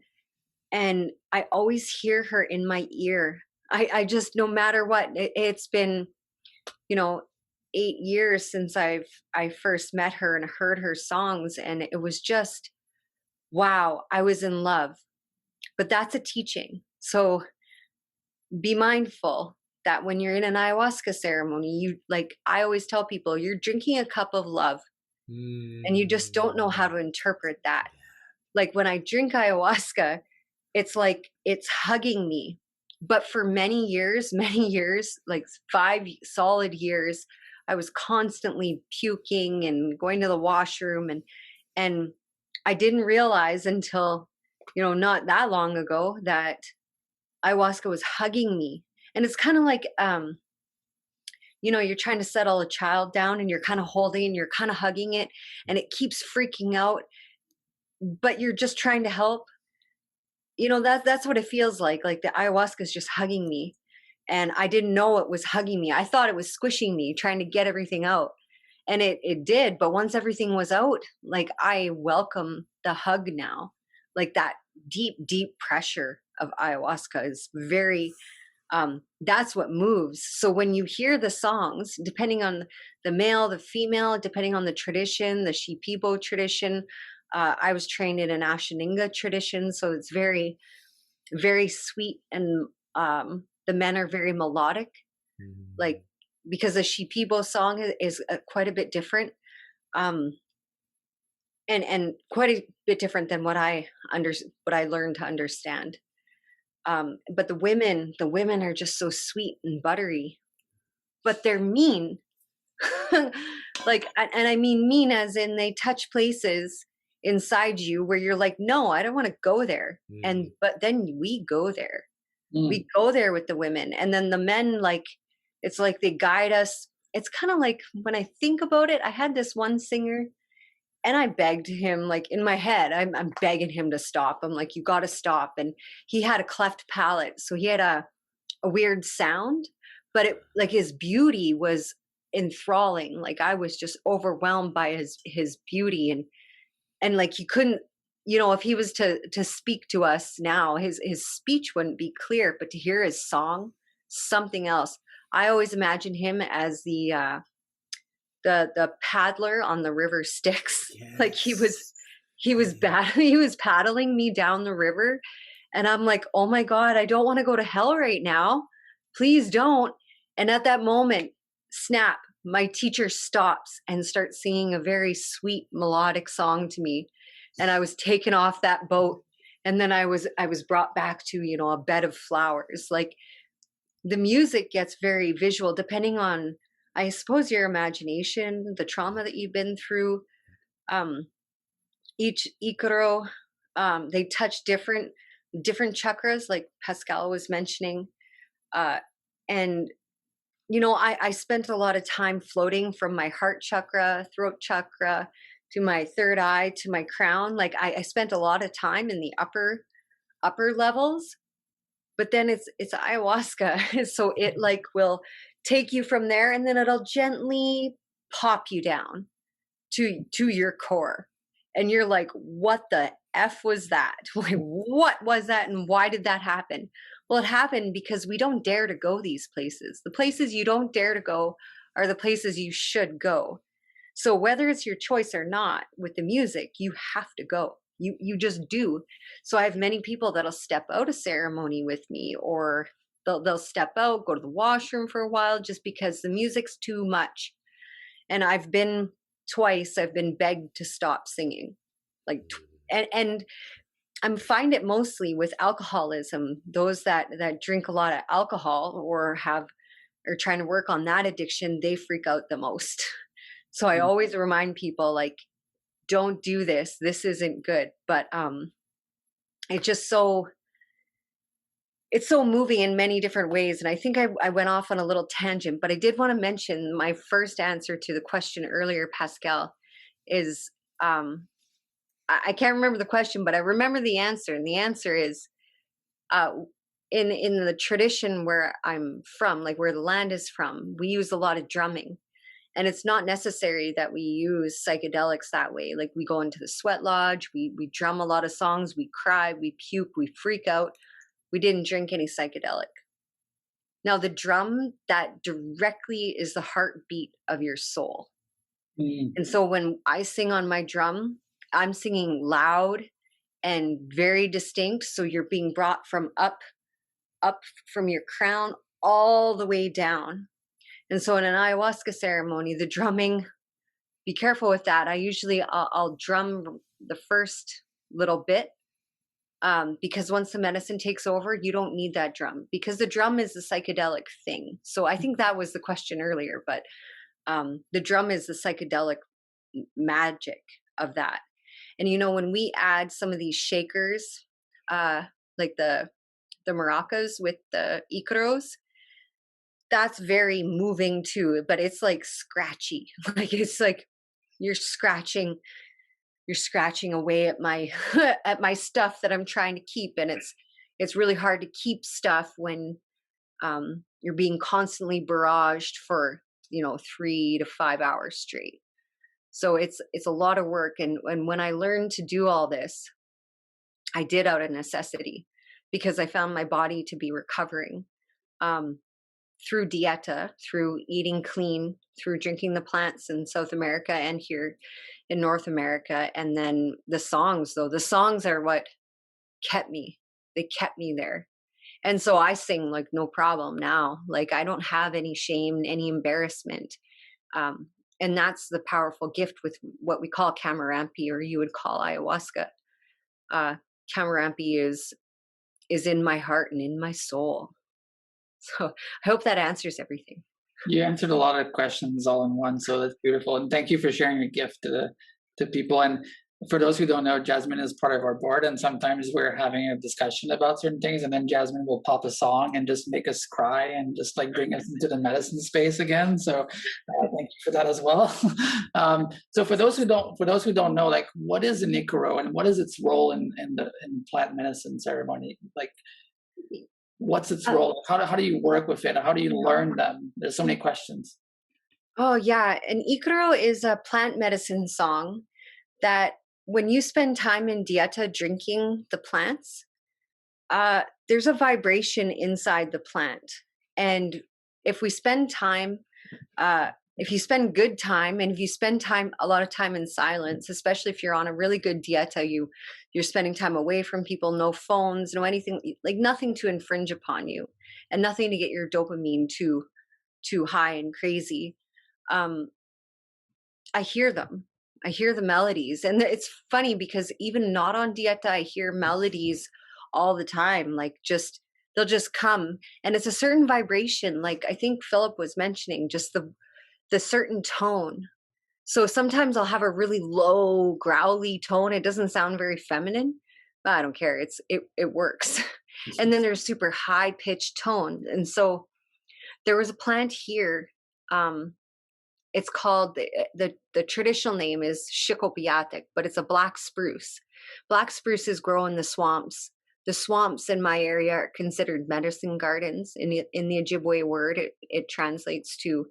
and I always hear her in my ear. I just, no matter what, it's been 8 years since I first met her and heard her songs, and it was just, wow, I was in love. But that's a teaching. So be mindful that when you're in an ayahuasca ceremony, I always tell people, you're drinking a cup of love, and you just don't know how to interpret that. Like, when I drink ayahuasca, it's like it's hugging me. But for many years, like 5 solid years, I was constantly puking and going to the washroom, and I didn't realize until, not that long ago, that ayahuasca was hugging me. And it's kind of like, you're trying to settle a child down, and you're kind of holding and you're kind of hugging it, and it keeps freaking out, but you're just trying to help. That's what it feels like. Like, the ayahuasca is just hugging me, and I didn't know it was hugging me. I thought it was squishing me, trying to get everything out. And it did. But once everything was out, like, I welcome the hug now. Like, that deep, deep pressure of ayahuasca is very, that's what moves. So when you hear the songs, depending on the male, the female, depending on the tradition, the Shipibo tradition, I was trained in an Ashaninga tradition. So it's very, very sweet. And the men are very melodic. Like, because the Shipibo song is quite a bit different, and quite a bit different than what I learned to understand. But the women are just so sweet and buttery, but they're mean. Like, and I mean mean as in they touch places inside you where you're like, no, I don't want to go there. But then we go there. We go there with the women, and then the men, like, it's like they guide us. It's kind of like, when I think about it, I had this one singer, and I begged him, like, in my head, I'm begging him to stop. I'm like, you got to stop. And he had a cleft palate, so he had a weird sound, but like, his beauty was enthralling. Like, I was just overwhelmed by his beauty, and like, he couldn't, if he was to speak to us now, his speech wouldn't be clear, but to hear his song, something else. I always imagine him as the paddler on the river Styx. Yes. Like, he was paddling me down the river, and I'm like, oh my God, I don't want to go to hell right now. Please don't. And at that moment, snap, my teacher stops and starts singing a very sweet melodic song to me. And I was taken off that boat, and then I was brought back to, a bed of flowers. Like, the music gets very visual, depending on, I suppose, your imagination, the trauma that you've been through. Each ikaro, they touch different chakras, like Pascal was mentioning. And, I spent a lot of time floating from my heart chakra, throat chakra, to my third eye, to my crown. Like, I spent a lot of time in the upper levels. But then it's ayahuasca, so it, like, will take you from there, and then it'll gently pop you down to your core. And you're like, what the F was that? Like, what was that? And why did that happen? Well, it happened because we don't dare to go these places. The places you don't dare to go are the places you should go. So whether it's your choice or not, with the music, you have to go. You just do. So I have many people that'll step out a ceremony with me, or they'll step out, go to the washroom for a while, just because the music's too much. And I've been twice, I've been begged to stop singing. Like, and I find it mostly with alcoholism. Those that drink a lot of alcohol or are trying to work on that addiction, they freak out the most. So I always remind people, like, don't do this. This isn't good. But it's just it's so moving in many different ways. And I think I went off on a little tangent, but I did want to mention my first answer to the question earlier, Pascal, is I can't remember the question, but I remember the answer. And the answer is in the tradition where I'm from, like where the land is from, we use a lot of drumming. And it's not necessary that we use psychedelics that way. Like, we go into the sweat lodge, we drum a lot of songs, we cry, we puke, we freak out. We didn't drink any psychedelic. Now, the drum, that directly is the heartbeat of your soul. And so when I sing on my drum, I'm singing loud and very distinct. So you're being brought from up from your crown all the way down. And so in an ayahuasca ceremony, the drumming, be careful with that. I'll drum the first little bit, because once the medicine takes over, you don't need that drum, because the drum is the psychedelic thing. So I think that was the question earlier, but the drum is the psychedelic magic of that. And, when we add some of these shakers, like the maracas with the icaros, that's very moving too, but it's like scratchy. Like, it's like you're scratching away at my at my stuff that I'm trying to keep. And it's really hard to keep stuff when you're being constantly barraged for 3 to 5 hours straight. So it's a lot of work. And when I learned to do all this, I did out of necessity, because I found my body to be recovering through dieta, through eating clean, through drinking the plants in South America and here in North America. And then the songs are what kept me. They kept me there. And so I sing like no problem now. Like, I don't have any shame, any embarrassment. And that's the powerful gift with what we call Kamarampi, or you would call ayahuasca. Kamarampi is in my heart and in my soul. So I hope that answers everything. You answered a lot of questions all in one, so that's beautiful. And thank you for sharing your gift to people. And for those who don't know, Jazmin is part of our board, and sometimes we're having a discussion about certain things, and then Jazmin will pop a song and just make us cry and just like bring us into the medicine space again. So thank you for that as well. So for those who don't know, like, what is an Icaro and what is its role in plant medicine ceremony? Like, what's its role? How do you work with it? How do you learn them? There's so many questions. Oh yeah, an Icaro is a plant medicine song that, when you spend time in dieta drinking the plants, there's a vibration inside the plant. And if we spend time, if you spend good time, and if you spend a lot of time in silence, especially if you're on a really good dieta, you're spending time away from people, no phones, no anything, like nothing to infringe upon you, and nothing to get your dopamine too high and crazy. I hear them. I hear the melodies. And it's funny because even not on dieta, I hear melodies all the time. Like, they'll just come. And it's a certain vibration. Like, I think Philip was mentioning, just the certain tone. So sometimes I'll have a really low, growly tone. It doesn't sound very feminine, but I don't care. It works. And then there's super high pitched tone. And so there was a plant here. It's called, the traditional name is Shikopiatic, but it's a black spruce. Black spruces grow in the swamps. The swamps in my area are considered medicine gardens. In the Ojibwe word, it translates to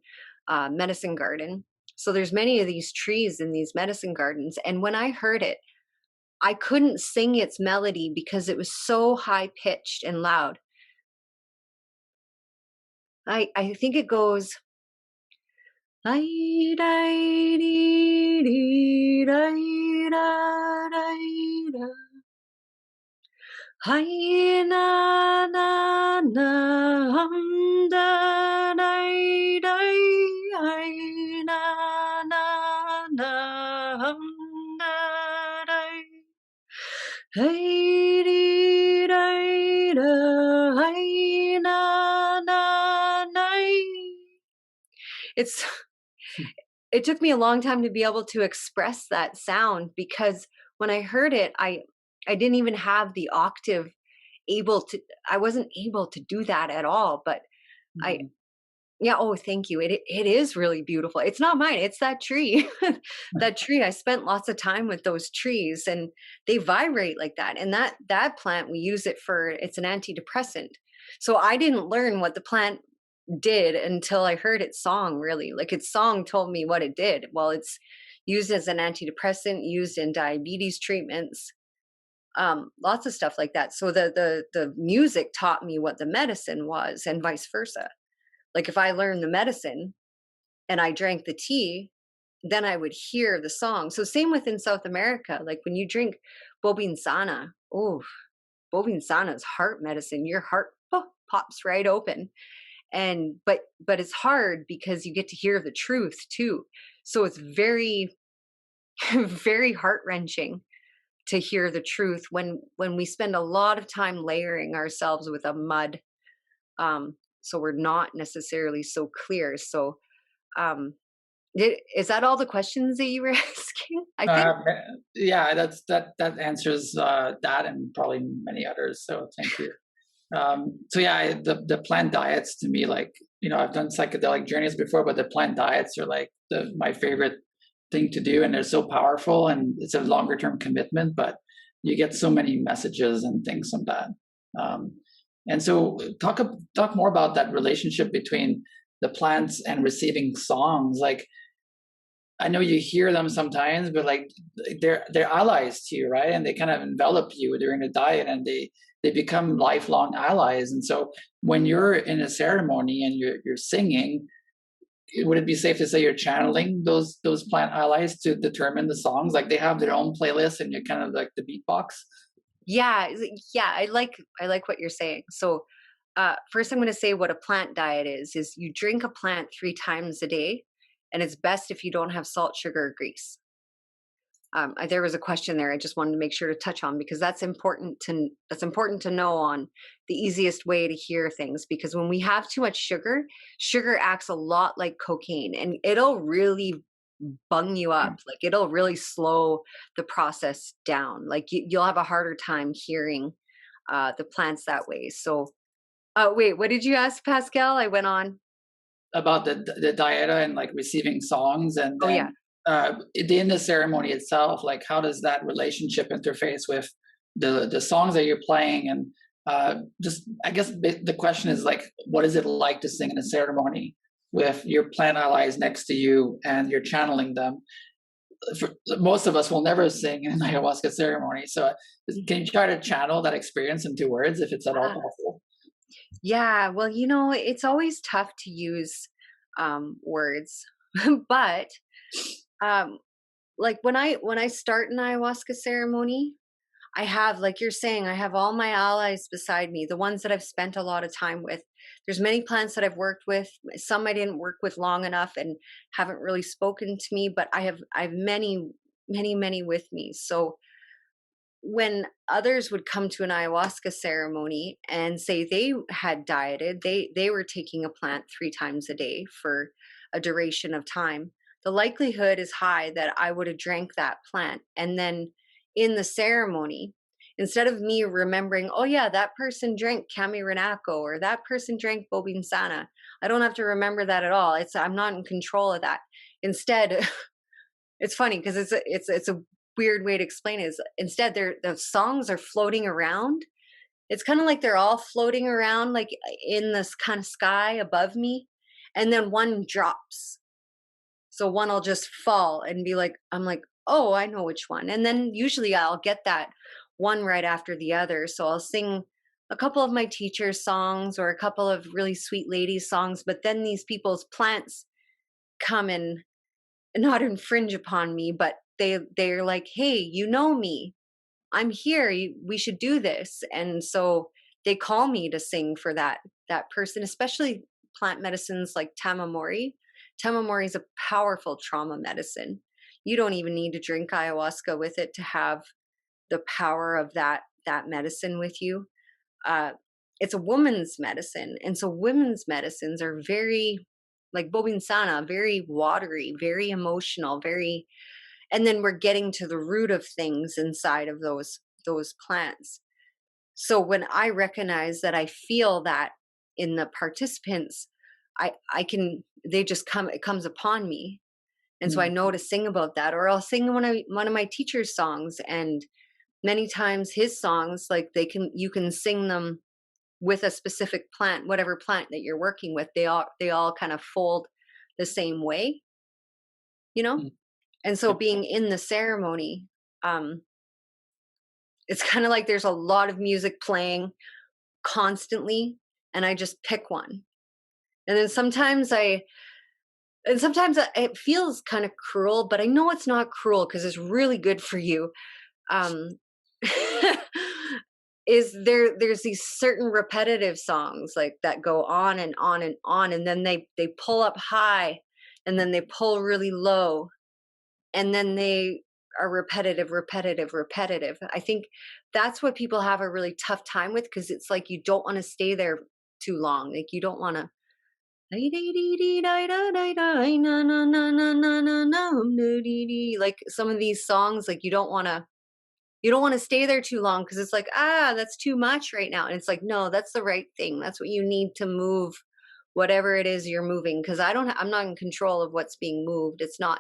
medicine garden. So there's many of these trees in these medicine gardens. And when I heard it, I couldn't sing its melody because it was so high pitched and loud. I think it goes "Ai, dai, dee, dee, dai, da, dai, da. Hai, na, na, na, hum, da, dai, dai, hai, na, na, na, hum, da, dai. Hey, dee, dai, da, hai, na, na, nai. It's it took me a long time to be able to express that sound, because when I heard it, I didn't even have the octave able to, I wasn't able to do that at all. But I, Mhm. yeah, oh, thank you. It is really beautiful. It's not mine, it's that tree. That tree, I spent lots of time with those trees, and they vibrate like that. And that plant, we use it for, it's an antidepressant. So I didn't learn what the plant did until I heard its song, really. Like, its song told me what it did. Well, it's used as an antidepressant, used in diabetes treatments, lots of stuff like that. So the music taught me what the medicine was, and vice versa. Like, if I learned the medicine and I drank the tea, then I would hear the song. So same within South America. Like, when you drink bobinsana, oh, bobinsana is heart medicine. Your heart pops right open. And but it's hard because you get to hear the truth too. So it's very very heart-wrenching to hear the truth when we spend a lot of time layering ourselves with a mud, so we're not necessarily so clear. So is that all the questions that you were asking? I think. Uh, yeah, that answers that and probably many others. So thank you. So yeah, the plant diets to me, like, I've done psychedelic journeys before, but the plant diets are like my favorite thing to do, and they're so powerful, and it's a longer term commitment, but you get so many messages and things from that. Um, and so talk more about that relationship between the plants and receiving songs. Like, I know you hear them sometimes, but like they're allies to you, right? And they kind of envelop you during the diet, and they become lifelong allies. And so when you're in a ceremony and you're singing, would it be safe to say you're channeling those plant allies to determine the songs? Like, they have their own playlist, and you're kind of like the beatbox. Yeah, yeah, I like what you're saying. So first I'm going to say what a plant diet is you drink a plant 3 times a day, and it's best if you don't have salt, sugar, or grease. There was a question there I just wanted to make sure to touch on, because that's important to know on the easiest way to hear things. Because when we have too much sugar acts a lot like cocaine, and it'll really bung you up. Like, it'll really slow the process down. Like, you'll have a harder time hearing the plants that way. So wait, what did you ask, Pascal? I went on. About the dieta and like receiving songs, and Oh yeah. then in the ceremony itself, like, how does that relationship interface with the songs that you're playing? And just, I guess the question is, like, what is it like to sing in a ceremony with your plant allies next to you and you're channeling them? Most of us will never sing in an ayahuasca ceremony, so can you try to channel that experience into words if it's at all Uh, possible? yeah, well, it's always tough to use words, but um, like, when I start an ayahuasca ceremony, I have, like you're saying, I have all my allies beside me, the ones that I've spent a lot of time with. There's many plants that I've worked with, some I didn't work with long enough and haven't really spoken to me, but I have many, many, many with me. So when others would come to an ayahuasca ceremony and say they had dieted, they were taking a plant 3 times a day for a duration of time, the likelihood is high that I would have drank that plant. And then in the ceremony, instead of me remembering, oh yeah, that person drank Kami Renako, or that person drank Bobinsana, I don't have to remember that at all. I'm not in control of that. Instead, it's funny because it's a weird way to explain it. Is instead, the songs are floating around. It's kind of like they're all floating around, like in this kind of sky above me, and then one drops, So one will just fall and be like, I'm like, oh, I know which one. And then usually I'll get that one right after the other. So I'll sing a couple of my teacher's songs or a couple of really sweet ladies' songs, but then these people's plants come and not infringe upon me, but they're like, hey, you know me. I'm here. We should do this. And so they call me to sing for that person, especially plant medicines like tamamori. Tamamori is a powerful trauma medicine. You don't even need to drink ayahuasca with it to have the power of that medicine with you. It's a woman's medicine, and so women's medicines are very, like bobinsana, very watery, very emotional, very. And then we're getting to the root of things inside of those plants. So when I recognize that I feel that in the participants, I can, they just come, it comes upon me. And so I know to sing about that, or I'll sing one of my teacher's songs. And many times his songs, like you can sing them with a specific plant, whatever plant that you're working with, they all kind of fold the same way, you know? And so being in the ceremony, it's kind of like there's a lot of music playing constantly, and I just pick one. And then sometimes it feels kind of cruel, but I know it's not cruel because it's really good for you. There's these certain repetitive songs like that go on and on and on, and then they pull up high, and then they pull really low, and then they are repetitive. I think that's what people have a really tough time with, because it's like you don't want to stay there too long. Like you don't want to like some of these songs, like you don't want to stay there too long, because it's like, that's too much right now. And it's like, no, that's the right thing. That's what you need to move whatever it is you're moving, because I'm not in control of what's being moved. It's not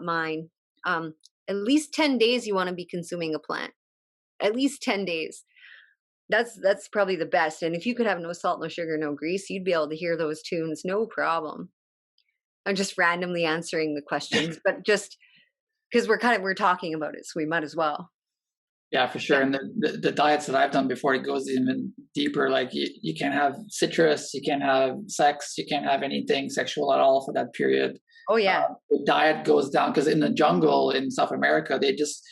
mine. At least 10 days you want to be consuming a plant. At least 10 days. That's probably the best. And if you could have no salt, no sugar, no grease, you'd be able to hear those tunes, no problem. I'm just randomly answering the questions, but just because we're talking about it, so we might as well. Yeah, for sure. And the diets that I've done before, it goes even deeper. Like you can't have citrus, you can't have sex, you can't have anything sexual at all for that period. Oh yeah. The diet goes down because in the jungle in South America, they just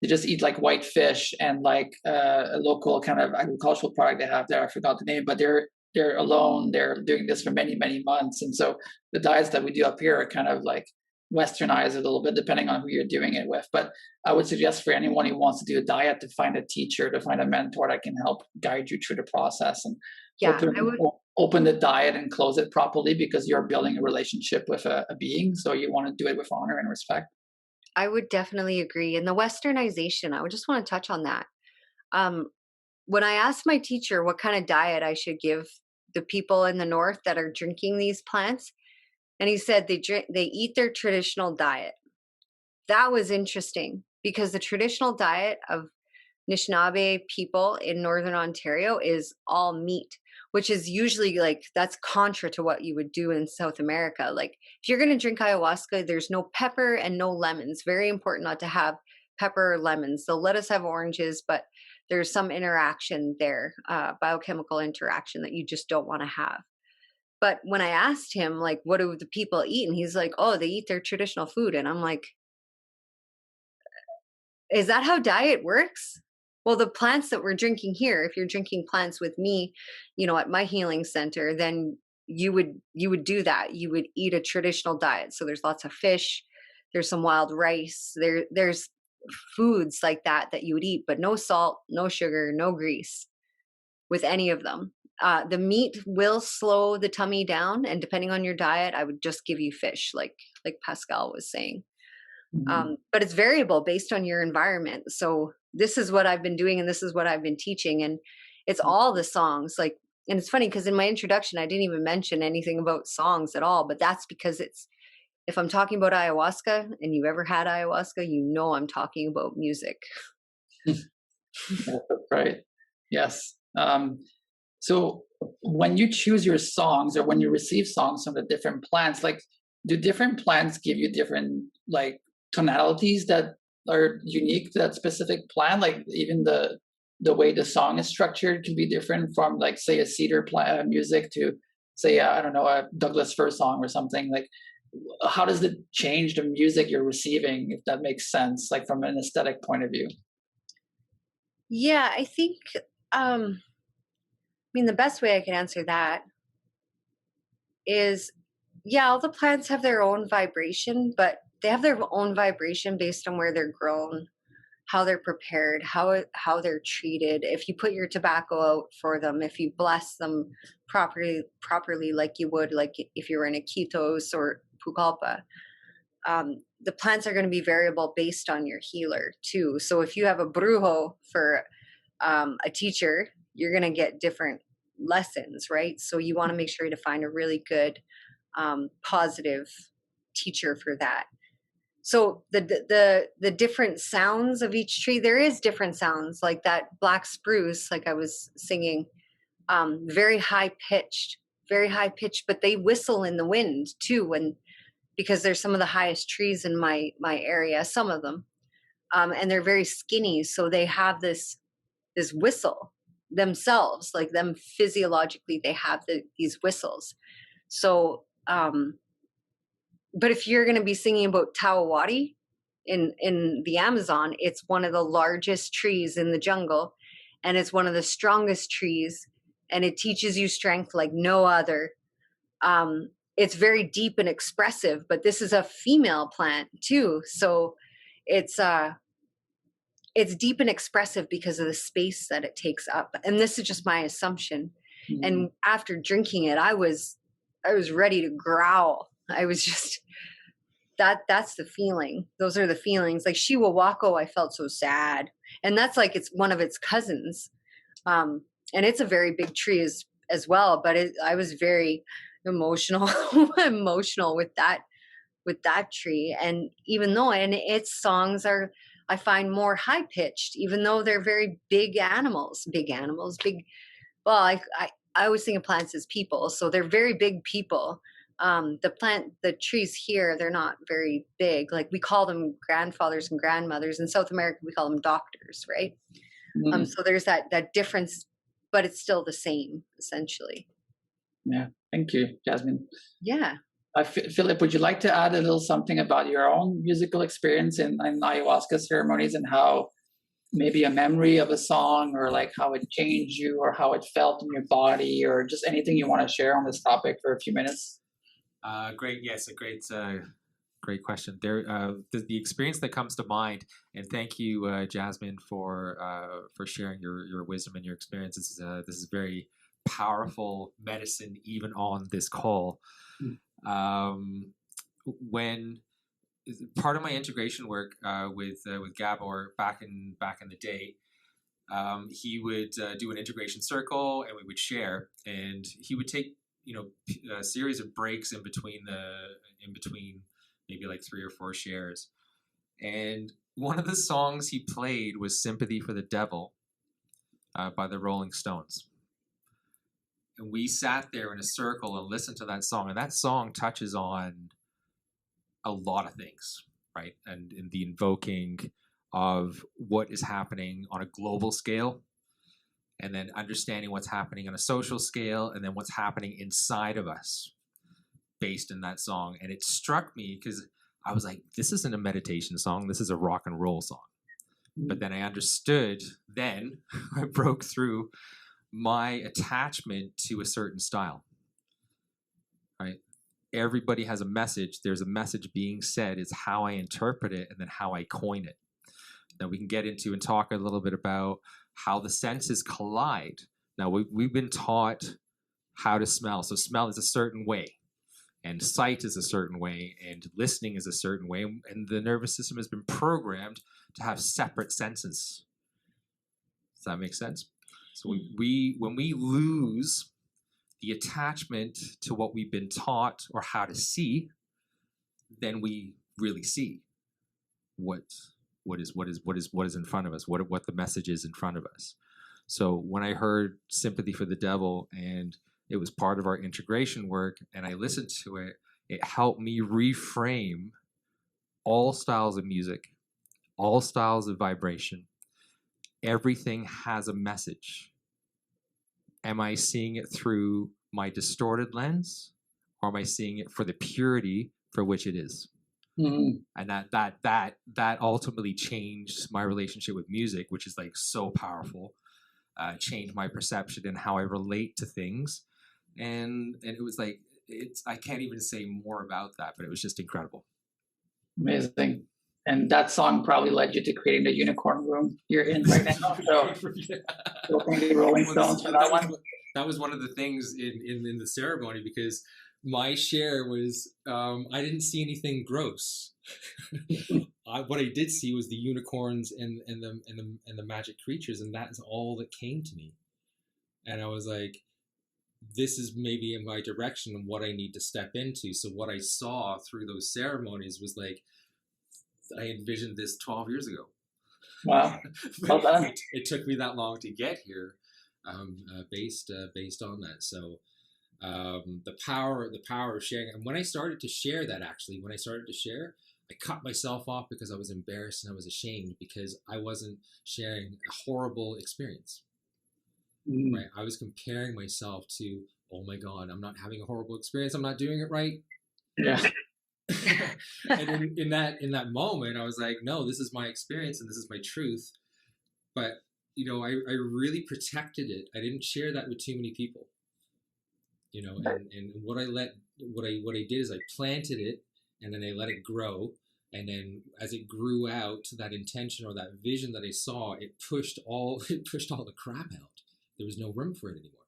eat like white fish and like a local kind of agricultural product they have there. I forgot the name, but they're alone. They're doing this for many, many months. And so the diets that we do up here are kind of like westernized a little bit depending on who you're doing it with. But I would suggest for anyone who wants to do a diet to find a teacher, to find a mentor that can help guide you through the process, and open the diet and close it properly, because you're building a relationship with a being. So you want to do it with honor and respect. I would definitely agree. And the westernization, I would just want to touch on that. When I asked my teacher what kind of diet I should give the people in the north that are drinking these plants, and he said they eat their traditional diet. That was interesting, because the traditional diet of Anishinaabe people in Northern Ontario is all meat, which is usually like, that's contra to what you would do in South America. Like if you're going to drink ayahuasca, there's no pepper and no lemons. Very important not to have pepper or lemons. They'll let us have oranges, but there's some interaction there, biochemical interaction that you just don't want to have. But when I asked him, like, what do the people eat? And he's like, oh, they eat their traditional food. And I'm like, is that how diet works? Well, the plants that we're drinking here, if you're drinking plants with me, at my healing center, then you would do that. You would eat a traditional diet. So there's lots of fish, there's some wild rice, there's foods like that you would eat, but no salt, no sugar, no grease with any of them. The meat will slow the tummy down, and depending on your diet, I would just give you fish, like Pascal was saying. But it's variable based on your environment. So this is what I've been doing, and this is what I've been teaching, and it's all the songs. Like, and it's funny because in my introduction, I didn't even mention anything about songs at all. But that's because if I'm talking about ayahuasca, and you've ever had ayahuasca, I'm talking about music. That's right. Yes. So when you choose your songs, or when you receive songs from the different plants, like, do different plants give you different like tonalities that are unique to that specific plant? Like even the way the song is structured can be different from like say a cedar plant music to say I don't know, a Douglas fir song or something. Like how does it change the music you're receiving, if that makes sense, like from an aesthetic point of view? Yeah, I think I mean the best way I can answer that is, yeah, all the plants have their own vibration, but they have their own vibration based on where they're grown, how they're prepared, how they're treated. If you put your tobacco out for them, if you bless them properly like you would, like if you were in a Kitos or Pucallpa, the plants are going to be variable based on your healer too. So if you have a brujo for a teacher, you're going to get different lessons, right? So you want to make sure to find a really good positive teacher for that. So the different sounds of each tree, there is different sounds, like that black spruce, like I was singing, very high pitched, but they whistle in the wind too, because they're some of the highest trees in my area, some of them, and they're very skinny, so they have this whistle themselves, like them physiologically, they have these whistles. So but if you're going to be singing about Tawawati in the Amazon, it's one of the largest trees in the jungle, and it's one of the strongest trees, and it teaches you strength like no other. It's very deep and expressive, but this is a female plant too, so it's deep and expressive because of the space that it takes up. And this is just my assumption. Mm-hmm. And after drinking it, I was ready to growl. I was just, that's the feeling. Those are the feelings. Like Shiwawako, I felt so sad. And that's like, it's one of its cousins. And it's a very big tree as well, but I was very emotional with that tree. And even though, and its songs are, I find, more high pitched, even though they're very big animals, well, I always think of plants as people. So they're very big people. The trees here, they're not very big. Like we call them grandfathers and grandmothers. In South America, we call them doctors, right? Mm-hmm. So there's that difference, but it's still the same, essentially. Yeah. Thank you, Jazmin. Yeah. Philip, would you like to add a little something about your own musical experience in ayahuasca ceremonies, and how maybe a memory of a song, or like how it changed you, or how it felt in your body, or just anything you want to share on this topic for a few minutes? Great. Yes, a great question. There, the experience that comes to mind, and thank you, Jazmin, for sharing your wisdom and your experience. This is very powerful medicine, even on this call. When part of my integration work with Gabor back in the day, he would do an integration circle, and we would share, and he would take a series of breaks in between maybe like 3 or 4 shares, and one of the songs he played was "Sympathy for the Devil" by the Rolling Stones. And we sat there in a circle and listened to that song. And that song touches on a lot of things, right? And in the invoking of what is happening on a global scale, and then understanding what's happening on a social scale, and then what's happening inside of us based in that song. And it struck me because I was like, this isn't a meditation song. This is a rock and roll song. But then I understood, then I broke through my attachment to a certain style, right? Everybody has a message. There's a message being said. It's how I interpret it and then how I coin it. Now we can get into and talk a little bit about how the senses collide. Now we've been taught how to smell. So smell is a certain way, and sight is a certain way, and listening is a certain way. And the nervous system has been programmed to have separate senses. Does that make sense? So when we lose the attachment to what we've been taught or how to see, then we really see what is in front of us, what the message is in front of us. So when I heard "Sympathy for the Devil," and it was part of our integration work, and I listened to it, it helped me reframe all styles of music, all styles of vibration. Everything has a message. Am I seeing it through my distorted lens, or am I seeing it for the purity for which it is? Mm-hmm. And that ultimately changed my relationship with music, which is like so powerful. Changed my perception and how I relate to things, and it was like, I can't even say more about that, but it was just incredible. Amazing. And that song probably led you to creating the unicorn room you're in right now. So, thank you, Rolling Stones, for that one. That was one of the things in the ceremony, because my share was, I didn't see anything gross. What I did see was the unicorns and the magic creatures, and that is all that came to me. And I was like, this is maybe in my direction and what I need to step into. So what I saw through those ceremonies was like, I envisioned this 12 years ago. Wow. Well done. It took me that long to get here, based on that. So the power of sharing. And when I started to share, I cut myself off because I was embarrassed and I was ashamed because I wasn't sharing a horrible experience. Mm. Right? I was comparing myself to, oh my God, I'm not having a horrible experience. I'm not doing it right. Yeah. And in that moment, I was like, no, this is my experience and this is my truth. But I really protected it. I didn't share that with too many people. And what I did is I planted it, and then I let it grow. And then as it grew out, that intention or that vision that I saw, it pushed all the crap out. There was no room for it anymore.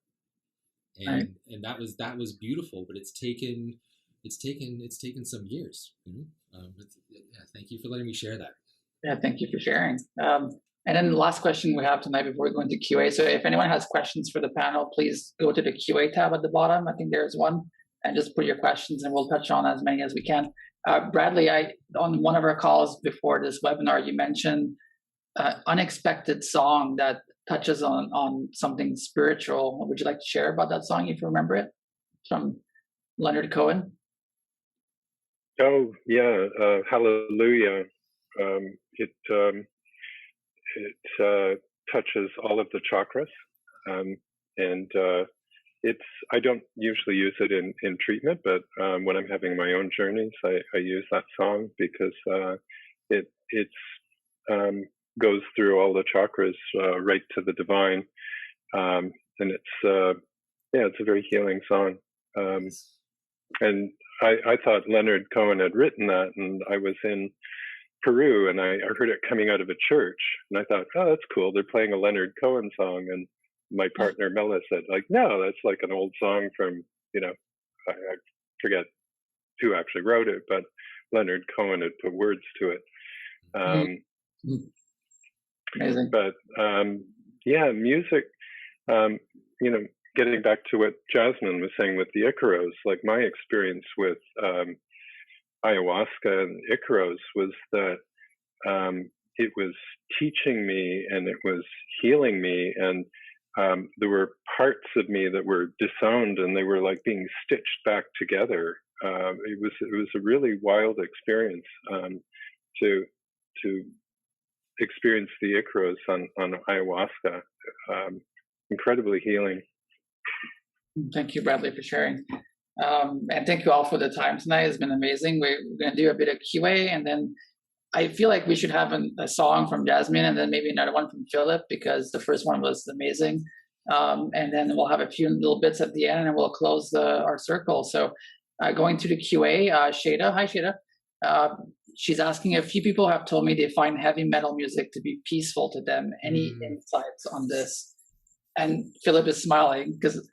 And right. And that was beautiful, but it's taken some years. Thank you for letting me share that. Yeah, thank you for sharing. And then the last question we have tonight before we go into QA. So if anyone has questions for the panel, please go to the QA tab at the bottom. I think there's one, and just put your questions and we'll touch on as many as we can. Bradley, on one of our calls before this webinar, you mentioned unexpected song that touches on something spiritual. Would you like to share about that song if you remember it? From Leonard Cohen? Oh, yeah. Hallelujah. It touches all of the chakras, and I don't usually use it in treatment, but when I'm having my own journeys, I use that song because it goes through all the chakras right to the divine, and it's a very healing song. And I thought Leonard Cohen had written that, and I was in Peru and I heard it coming out of a church, and I thought, oh, that's cool. They're playing a Leonard Cohen song, and my partner Mela said, like, no, that's like an old song from, I forget who actually wrote it, but Leonard Cohen had put words to it. Amazing. But music, getting back to what Jazmin was saying with the Icaros, like my experience with ayahuasca and Icaros was that it was teaching me and it was healing me, and there were parts of me that were disowned and they were like being stitched back together. It was a really wild experience to experience the Icaros on ayahuasca. Incredibly healing. Thank you, Bradley, for sharing. And thank you all for the time tonight. It's been amazing. We're going to do a bit of QA, and then I feel like we should have a song from Jazmin and then maybe another one from Philip, because the first one was amazing. And then we'll have a few little bits at the end and we'll close our circle. So going to the QA, Shada. Hi, Shada. She's asking, a few people have told me they find heavy metal music to be peaceful to them. Any insights on this? And Philip is smiling because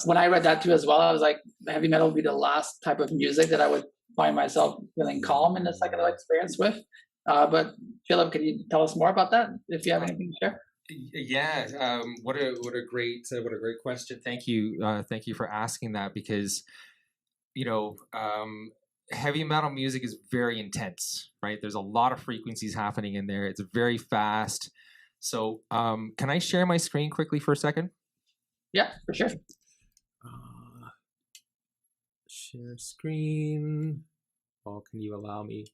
when I read that too as well, I was like, heavy metal would be the last type of music that I would find myself feeling calm in the psychedelic experience with. But Philip, can you tell us more about that if you have anything to share? Yeah, what a great question. Thank you for asking that, because heavy metal music is very intense, right? There's a lot of frequencies happening in there. It's very fast. So can I share my screen quickly for a second? Yeah, for sure. Share screen. Paul, can you allow me?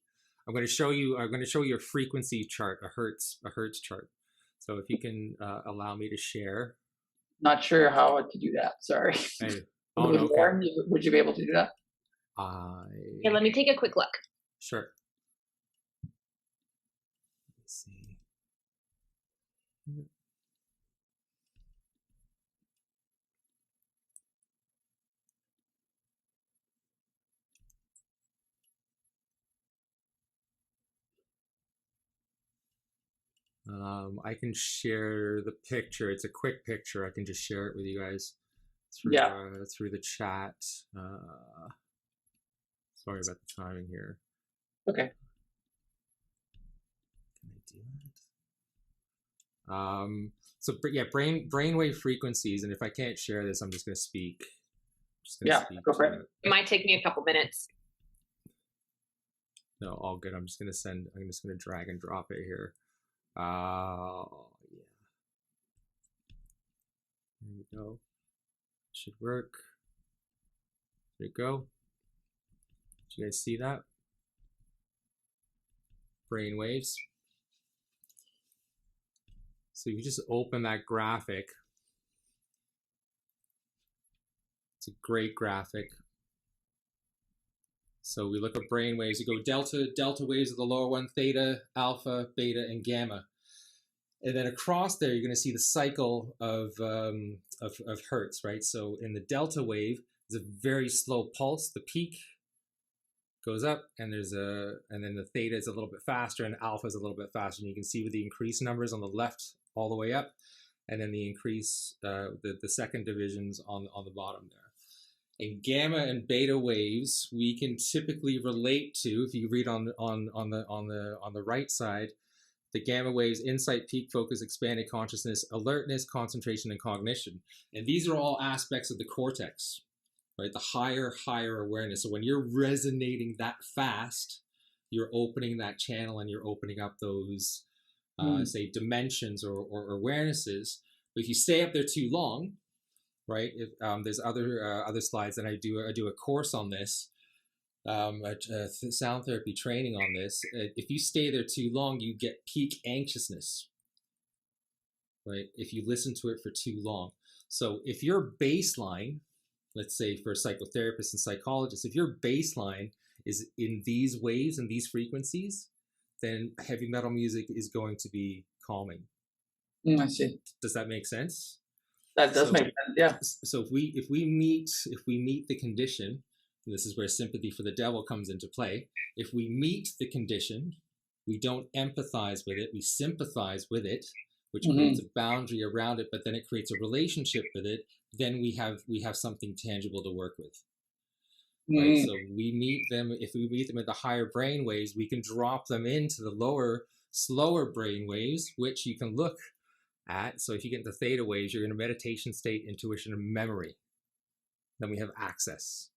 I'm going to show you a frequency chart, a hertz chart. So if you can allow me to share. Not sure how to do that. Sorry. Hey. Oh, no, okay. Would you be able to do that? Here, let me take a quick look. Sure. Let's see. I can share the picture. It's a quick picture. I can just share it with you guys through the chat. Sorry about the timing here. Okay. Can I do that? So yeah, brainwave frequencies, and if I can't share this, I'm just going to speak. Go for it. It might take me a couple minutes. No, all good. I'm just going to drag and drop it here. Yeah. There we go. Should work. There you go. Did you guys see that? Brain waves. So you just open that graphic. It's a great graphic. So we look at brain waves. You go delta waves are the lower one, theta, alpha, beta, and gamma. And then across there, you're going to see the cycle of hertz, right? So in the delta wave, there's a very slow pulse. The peak goes up, and then the theta is a little bit faster, and alpha is a little bit faster. And you can see with the increased numbers on the left all the way up, and then the increase, the second divisions on the bottom there. And gamma and beta waves, we can typically relate to, if you read on the right side, the gamma waves: insight, peak, focus, expanded consciousness, alertness, concentration, and cognition. And these are all aspects of the cortex, right? The higher awareness. So when you're resonating that fast, you're opening that channel and you're opening up those, say, dimensions or awarenesses. But if you stay up there too long, right? If, there's other slides, and I do a course on this, sound therapy training on this. If you stay there too long, you get peak anxiousness, right? If you listen to it for too long. So if your baseline, let's say for psychotherapists and psychologists, if your baseline is in these waves and these frequencies, then heavy metal music is going to be calming. I see. Does that make sense? That does make sense. Yeah. So if we meet the condition, and this is where sympathy for the devil comes into play. If we meet the condition, we don't empathize with it, we sympathize with it, which creates a boundary around it, but then it creates a relationship with it. Then we have something tangible to work with. Right? So we meet them. If we meet them at the higher brain waves, we can drop them into the lower, slower brain waves, which you can look at. So if you get into theta waves, you're in a meditation state, intuition, and memory. Then we have access.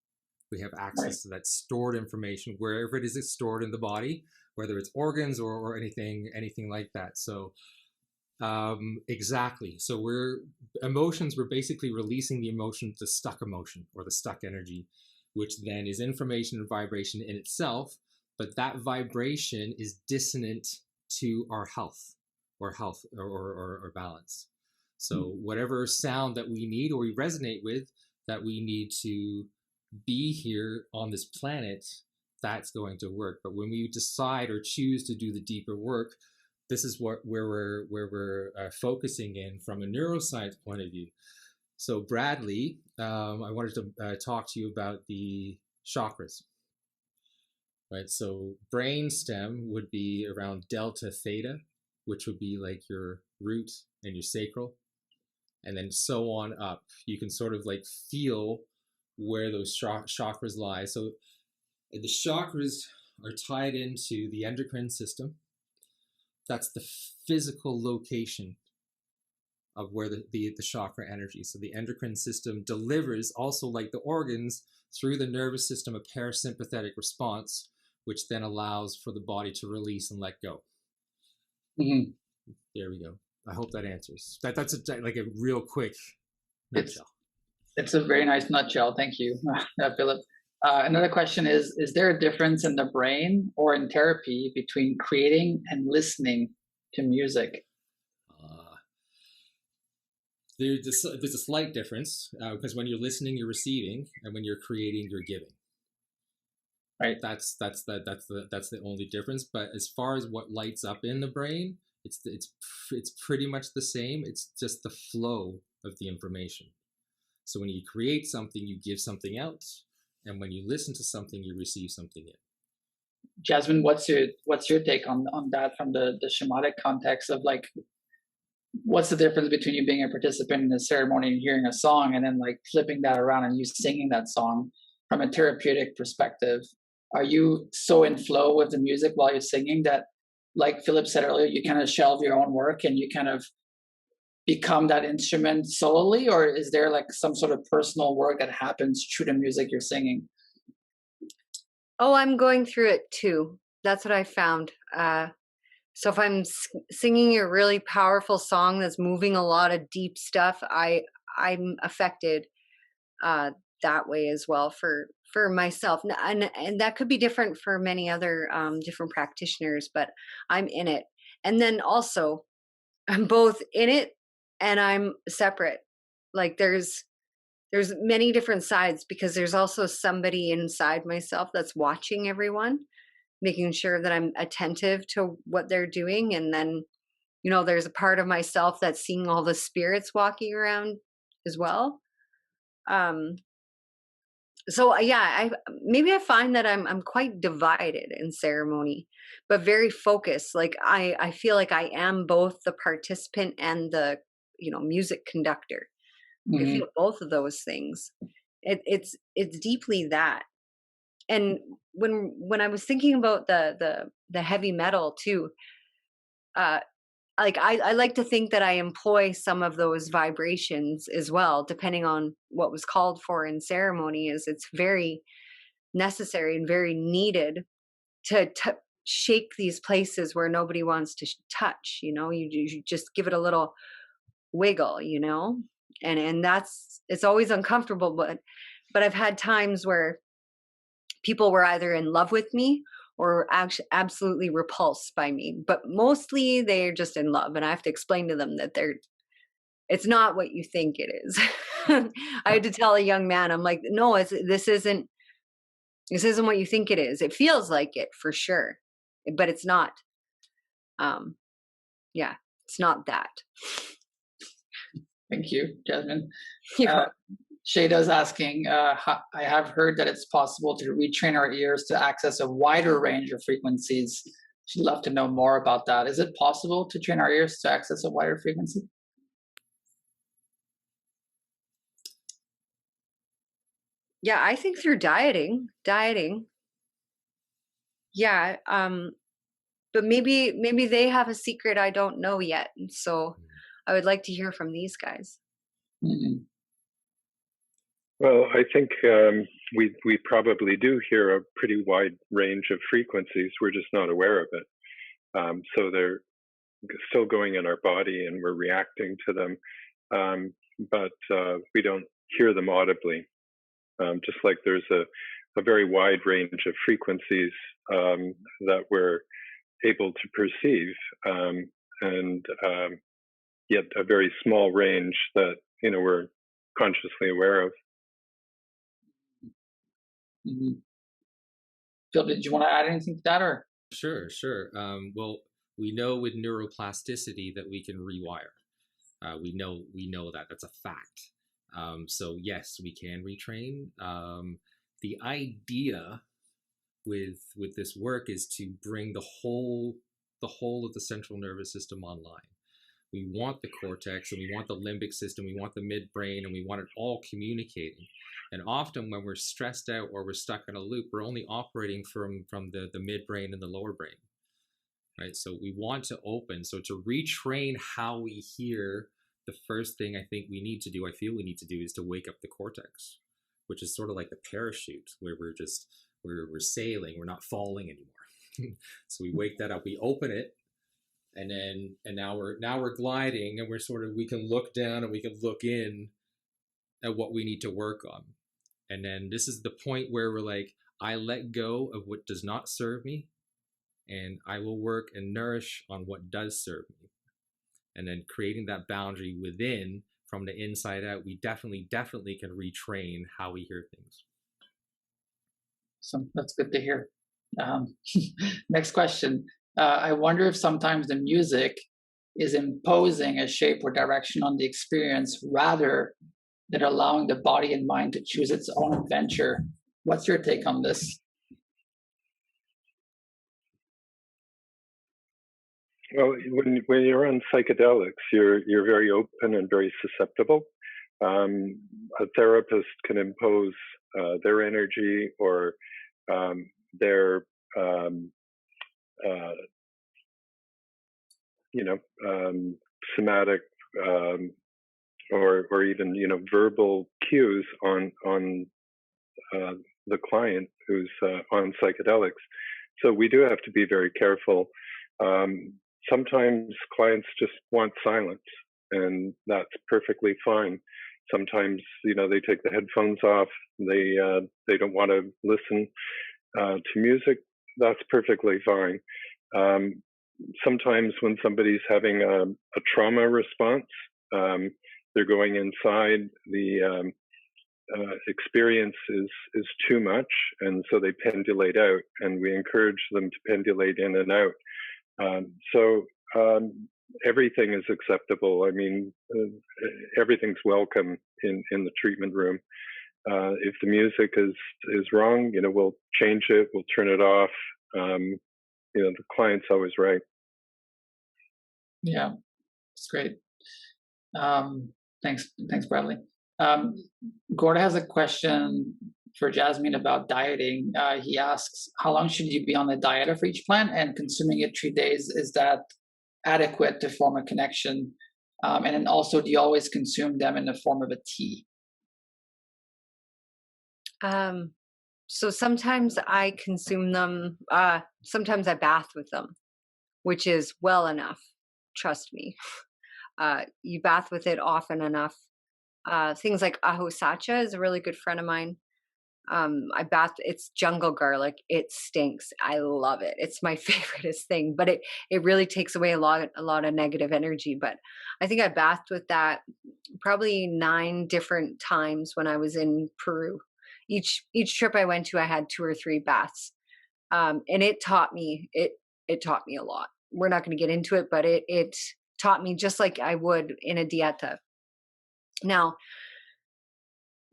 We have access to that stored information wherever it is stored in the body, whether it's organs or anything like that. So exactly. So we're basically releasing the emotion, the stuck emotion or the stuck energy, which then is information and vibration in itself. But that vibration is dissonant to our health or balance. So whatever sound that we need or we resonate with, that we need to be here on this planet, that's going to work. But when we decide or choose to do the deeper work, this is where we're focusing in from a neuroscience point of view. So Bradley, I wanted to talk to you about the chakras, right? So brain stem would be around delta theta, which would be like your root and your sacral, and then so on up. You can sort of like feel where those chakras lie. So the chakras are tied into the endocrine system. That's the physical location of where the chakra energy. So the endocrine system delivers, also like the organs, through the nervous system, a parasympathetic response, which then allows for the body to release and let go. There we go. I hope that answers. That's like a real quick nutshell. It's a very nice nutshell. Thank you, Philip. Another question is there a difference in the brain or in therapy between creating and listening to music? There's a slight difference because when you're listening, you're receiving, and when you're creating, you're giving. Right. That's the only difference. But as far as what lights up in the brain, it's pretty much the same. It's just the flow of the information. So when you create something, you give something out, and when you listen to something, you receive something in. Jazmin, what's your take on that from the shamanic context of like, what's the difference between you being a participant in a ceremony and hearing a song, and then like flipping that around and you singing that song from a therapeutic perspective? Are you so in flow with the music while you're singing that, like Philip said earlier, you kind of shelve your own work and you kind of become that instrument solely, or is there like some sort of personal work that happens through the music you're singing? Oh, I'm going through it too. That's what I found. So if I'm singing a really powerful song that's moving a lot of deep stuff, I'm affected that way as well for myself, and that could be different for many other different practitioners. But I'm in it, and then also I'm both in it and I'm separate. Like there's many different sides, because there's also somebody inside myself that's watching everyone, making sure that I'm attentive to what they're doing. And then, there's a part of myself that's seeing all the spirits walking around as well. So yeah, maybe I find that I'm quite divided in ceremony, but very focused. Like I feel like I am both the participant and the, music conductor. I feel both of those things. It's deeply that. And when I was thinking about the heavy metal too, like I like to think that I employ some of those vibrations as well, depending on what was called for in ceremony. Is it's very necessary and very needed to shake these places where nobody wants to touch. You just give it a little wiggle, and it's always uncomfortable, but I've had times where people were either in love with me or actually absolutely repulsed by me, but mostly they're just in love, and I have to explain to them that it's not what you think it is. I had to tell a young man, I'm like, no, this isn't what you think it is. It feels like it for sure, but it's not. Yeah, it's not that. Thank you, Jazmin. Shada's asking, I have heard that it's possible to retrain our ears to access a wider range of frequencies. She'd love to know more about that. Is it possible to train our ears to access a wider frequency? Yeah, I think through dieting. Yeah, but maybe they have a secret I don't know yet. So I would like to hear from these guys. Mm-hmm. Well, I think we probably do hear a pretty wide range of frequencies. We're just not aware of it. So they're still going in our body and we're reacting to them, but we don't hear them audibly. Just like there's a very wide range of frequencies that we're able to perceive, and yet a very small range that we're consciously aware of. Mm-hmm. Phil, did you want to add anything to that, or? Sure. Well, we know with neuroplasticity that we can rewire. We know that that's a fact. So yes, we can retrain. The idea with this work is to bring the whole of the central nervous system online. We want the cortex, and we want the limbic system, we want the midbrain, and we want it all communicating. And often when we're stressed out or we're stuck in a loop, we're only operating from the midbrain and the lower brain, right? So we want to open. So to retrain how we hear, the first thing I think we need to do, I feel we need to do, is to wake up the cortex, which is sort of like the parachute, where we're sailing, we're not falling anymore. So we wake that up, we open it, and now we're gliding, and we can look down and we can look in at what we need to work on. And then this is the point where we're like, I let go of what does not serve me, and I will work and nourish on what does serve me. And then creating that boundary within, from the inside out, we definitely can retrain how we hear things. So that's good to hear. Next question. I wonder if sometimes the music is imposing a shape or direction on the experience rather than allowing the body and mind to choose its own adventure. What's your take on this? Well, when you're on psychedelics, you're very open and very susceptible. A therapist can impose their energy or their somatic or even verbal cues on the client who's on psychedelics. So we do have to be very careful. Sometimes clients just want silence, and that's perfectly fine. Sometimes, they take the headphones off. They don't want to listen to music. That's perfectly fine. Sometimes when somebody's having a trauma response, they're going inside. The experience is too much, and so they pendulate out, and we encourage them to pendulate in and out. So everything is acceptable. I mean, everything's welcome in the treatment room. If the music is wrong, we'll change it, we'll turn it off. The client's always right. Yeah, it's great. Thanks, Bradley. Gorda has a question for Jazmin about dieting. He asks, how long should you be on the diet for each plant, and consuming it 3 days, is that adequate to form a connection? And then also, do you always consume them in the form of a tea? So sometimes I consume them, sometimes I bath with them, which is well enough. Trust me. You bath with it often enough. Things like ahosacha is a really good friend of mine. I bath, it's jungle garlic. It stinks. I love it. It's my favoriteest thing, but it really takes away a lot of negative energy. But I think I bathed with that probably 9 different times when I was in Peru. Each trip I went to, I had 2 or 3 baths. And it taught me, it taught me a lot. We're not going to get into it, but it taught me just like I would in a dieta. Now,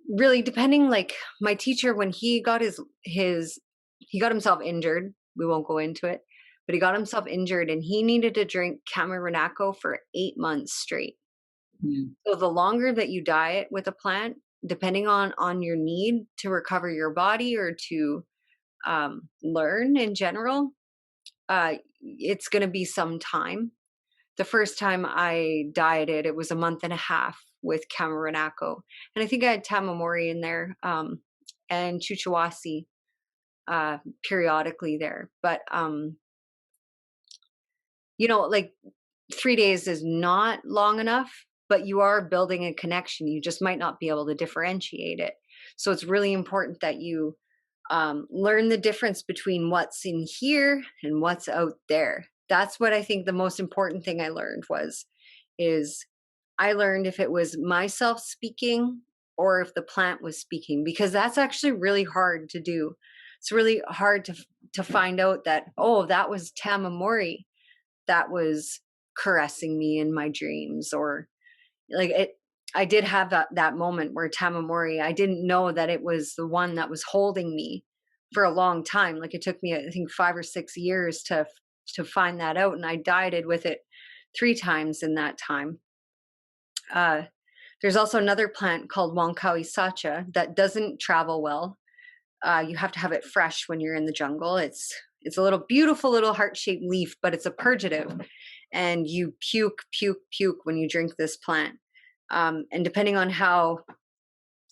really depending, like my teacher, when he got he got himself injured, we won't go into it, but he got himself injured and he needed to drink camarinaco for 8 months straight. So the longer that you diet with a plant, depending on your need to recover your body or to learn in general, it's going to be some time. The first time I dieted, it was a month and a half with camarinaco, and I think I had tamamori in there and chuchuasi periodically there. But like 3 days is not long enough, but you are building a connection. You just might not be able to differentiate it. So it's really important that you learn the difference between what's in here and what's out there. That's what I think the most important thing I learned is I learned if it was myself speaking or if the plant was speaking, because that's actually really hard to do. It's really hard to find out that, oh, that was tamamori that was caressing me in my dreams, or like it. I did have that moment where tamamori, I didn't know that it was the one that was holding me for a long time. Like it took me, I think, 5 or 6 years to find that out. And I dieted with it 3 times in that time. There's also another plant called Wankawi sacha that doesn't travel well. You have to have it fresh when you're in the jungle. It's a little beautiful little heart-shaped leaf, but it's a purgative, and you puke when you drink this plant. And depending on how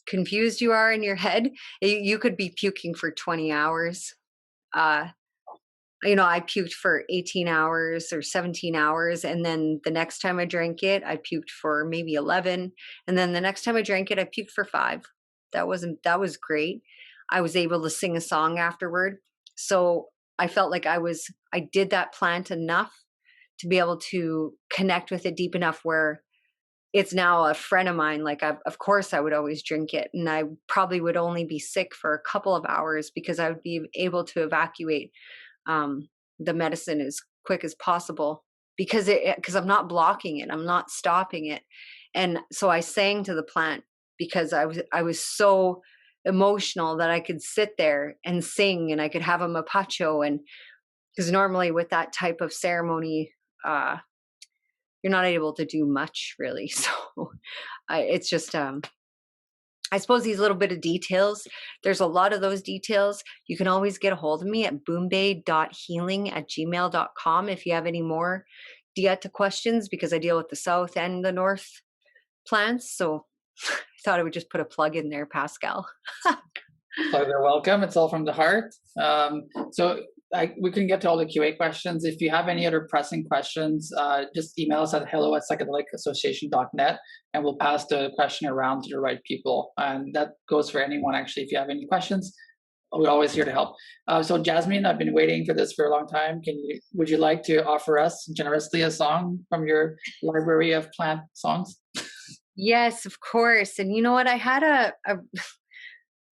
confused you are in your head, you could be puking for 20 hours. I puked for 18 hours or 17 hours. And then the next time I drank it, I puked for maybe 11. And then the next time I drank it, I puked for 5. That was great. I was able to sing a song afterward. So I felt like I did that plant enough to be able to connect with it deep enough where it's now a friend of mine. Like, of course I would always drink it, and I probably would only be sick for a couple of hours because I would be able to evacuate the medicine as quick as possible because I'm not blocking it. I'm not stopping it. And so I sang to the plant because I was so emotional that I could sit there and sing, and I could have a mapacho. And because normally with that type of ceremony, you're not able to do much really. So it's just, I suppose these little bit of details, there's a lot of those details. You can always get a hold of me at boombay.healing@gmail.com if you have any more dieta questions, because I deal with the South and the North plants. So I thought I would just put a plug in there, Pascal. So you're welcome. It's all from the heart. So we can get to all the QA questions. If you have any other pressing questions, just email us at hello@psychedelicassociation.net, and we'll pass the question around to the right people. And that goes for anyone, actually. If you have any questions, we're always here to help. So Jazmin, I've been waiting for this for a long time. Would you like to offer us generously a song from your library of plant songs? Yes, of course. And you know what? I had I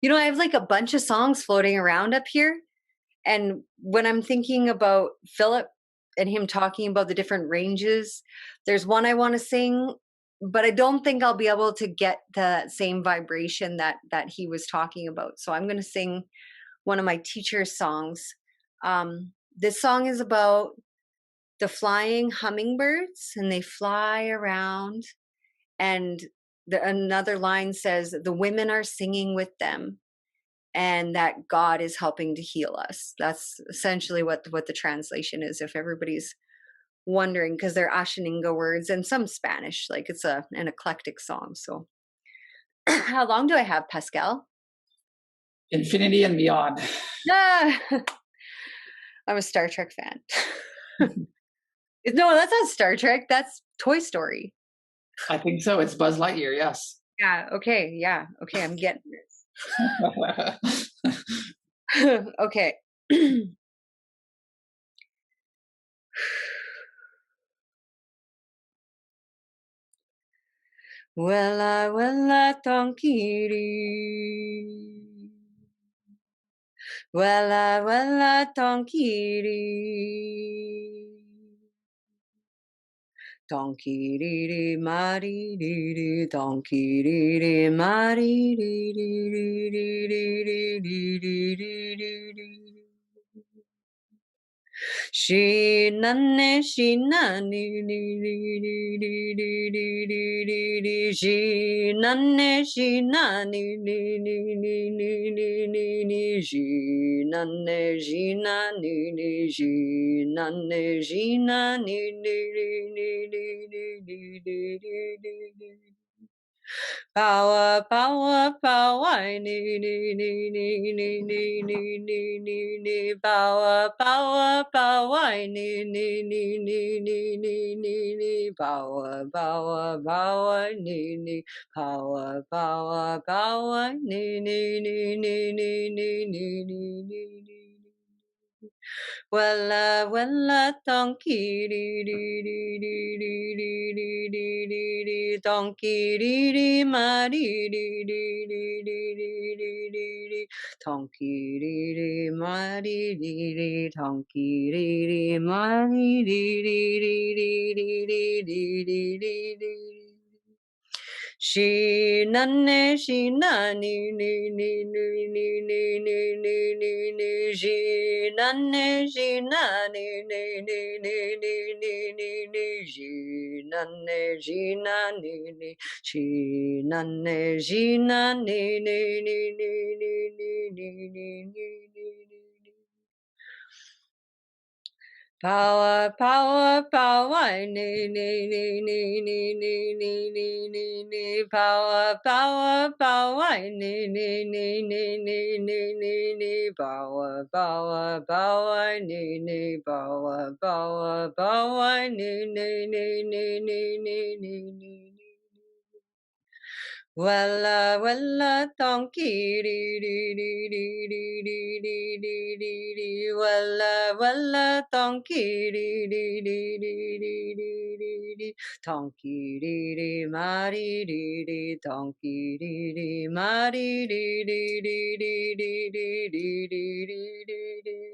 have like a bunch of songs floating around up here. And when I'm thinking about Philip and him talking about the different ranges, there's one I want to sing, but I don't think I'll be able to get the same vibration that he was talking about. So I'm going to sing one of my teacher's songs. This song is about the flying hummingbirds, and they fly around. And another line says, the women are singing with them, and that God is helping to heal us. That's essentially what the translation is, if everybody's wondering, because they're Ashaninga words and some Spanish. Like, it's an eclectic song. So how long do I have, Pascal? Infinity and beyond. Ah, I'm a Star Trek fan. No, that's not Star Trek. That's Toy Story. I think so. It's Buzz Lightyear, yes. Yeah, okay. I'm getting this. Okay. Wella tonkiri. Wella tonkiri. Tonkiri mari di tonkiri mari di. She nanne she nani she nanne she nani she nanne she nani she nanne she nani power power power power power power power power power power power power Wella donkey donkey mari donkey mari donkey mari she nanne she nani she nanne she nani she nanne she nani she nanne she nani power, power, power, power, power, power, power, power, power, power, power, power, Walla walla donkey dee dee dee dee dee dee dee dee dee dee walla walla donkey dee dee dee dee dee dee dee dee donkey dee dee ma dee dee dee donkey dee dee ma dee dee dee dee dee dee dee dee dee dee dee dee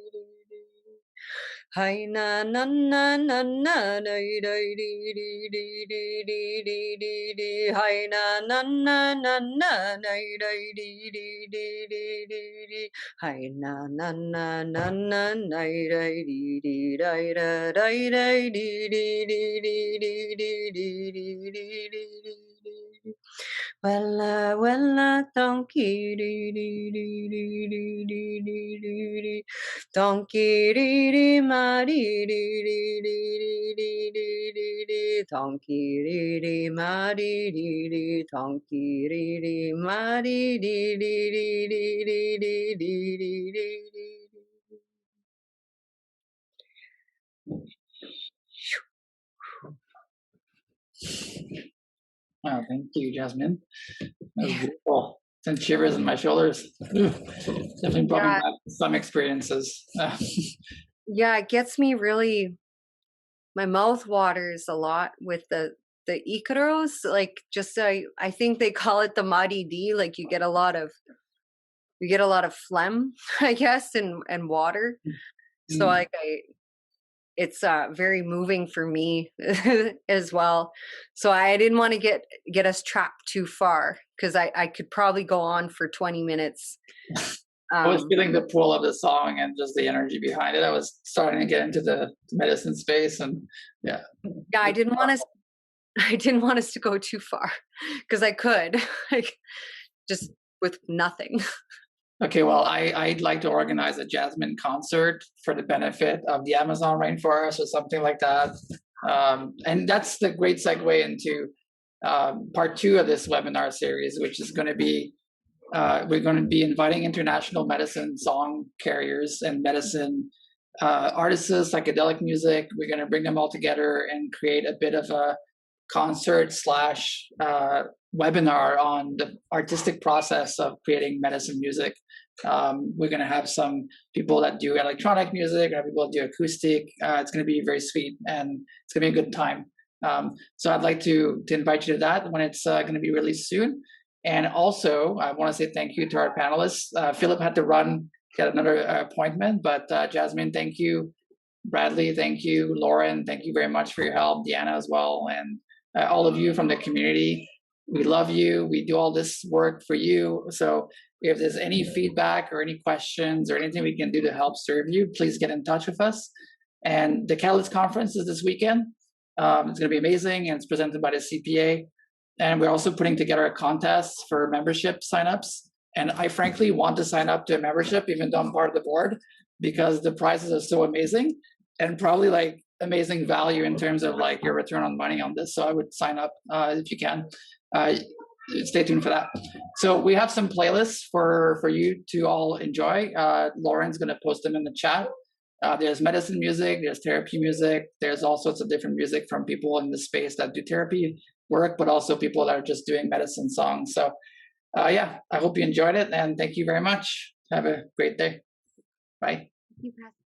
Hi na na na na na dee dee dee dee dee dee dee dee dee dee Hi na na na na na dee dee dee dee dee dee dee dee Hi na na na na na dee dee dee dee dee dee dee dee dee dee dee dee dee dee dee dee dee Wella wella donkey dee dee dee dee dee dee dee dee dee donkey dee dee ma dee dee dee dee dee dee dee dee donkey dee dee ma dee dee dee donkey dee dee ma dee dee dee dee dee dee dee dee dee dee Oh, thank you, Jazmin. That was beautiful. Sent shivers in my shoulders. Definitely brought me back to some experiences. Yeah, it gets me really, my mouth waters a lot with the Icaros, like just I think they call it the Madi D, like you get a lot of phlegm, I guess, and water. So like it's very moving for me as well. So I didn't want to get us trapped too far because I could probably go on for 20 minutes. I was feeling the pull of the song and just the energy behind it. I was starting to get into the medicine space, and yeah. I didn't want us to go too far because I could like just with nothing. Okay, well, I'd like to organize a Jazmin concert for the benefit of the Amazon rainforest or something like that. And that's the great segue into part 2 of this webinar series, which is going to be, we're going to be inviting international medicine song carriers and medicine artists, psychedelic music. We're going to bring them all together and create a bit of a concert slash webinar on the artistic process of creating medicine music. We're going to have some people that do electronic music, and people that do acoustic. It's going to be very sweet, and it's going to be a good time. So I'd like to invite you to that when it's going to be released soon. And also, I want to say thank you to our panelists. Philip had to run, get another appointment, but Jazmin, thank you. Bradley, thank you. Lauren, thank you very much for your help. Deanna as well, and all of you from the community. We love you. We do all this work for you. So if there's any feedback or any questions or anything we can do to help serve you, please get in touch with us. And the Catalyst Conference is this weekend. It's going to be amazing, and it's presented by the CPA. And we're also putting together a contest for membership signups. And I frankly want to sign up to a membership, even though I'm part of the board, because the prizes are so amazing and probably like amazing value in terms of like your return on money on this. So I would sign up if you can. Stay tuned for that. So we have some playlists for you to all enjoy. Lauren's going to post them in the chat. There's medicine music, there's therapy music, there's all sorts of different music from people in the space that do therapy work, but also people that are just doing medicine songs. So yeah, I hope you enjoyed it, and thank you very much. Have a great day. Bye. Thank you, Pascal.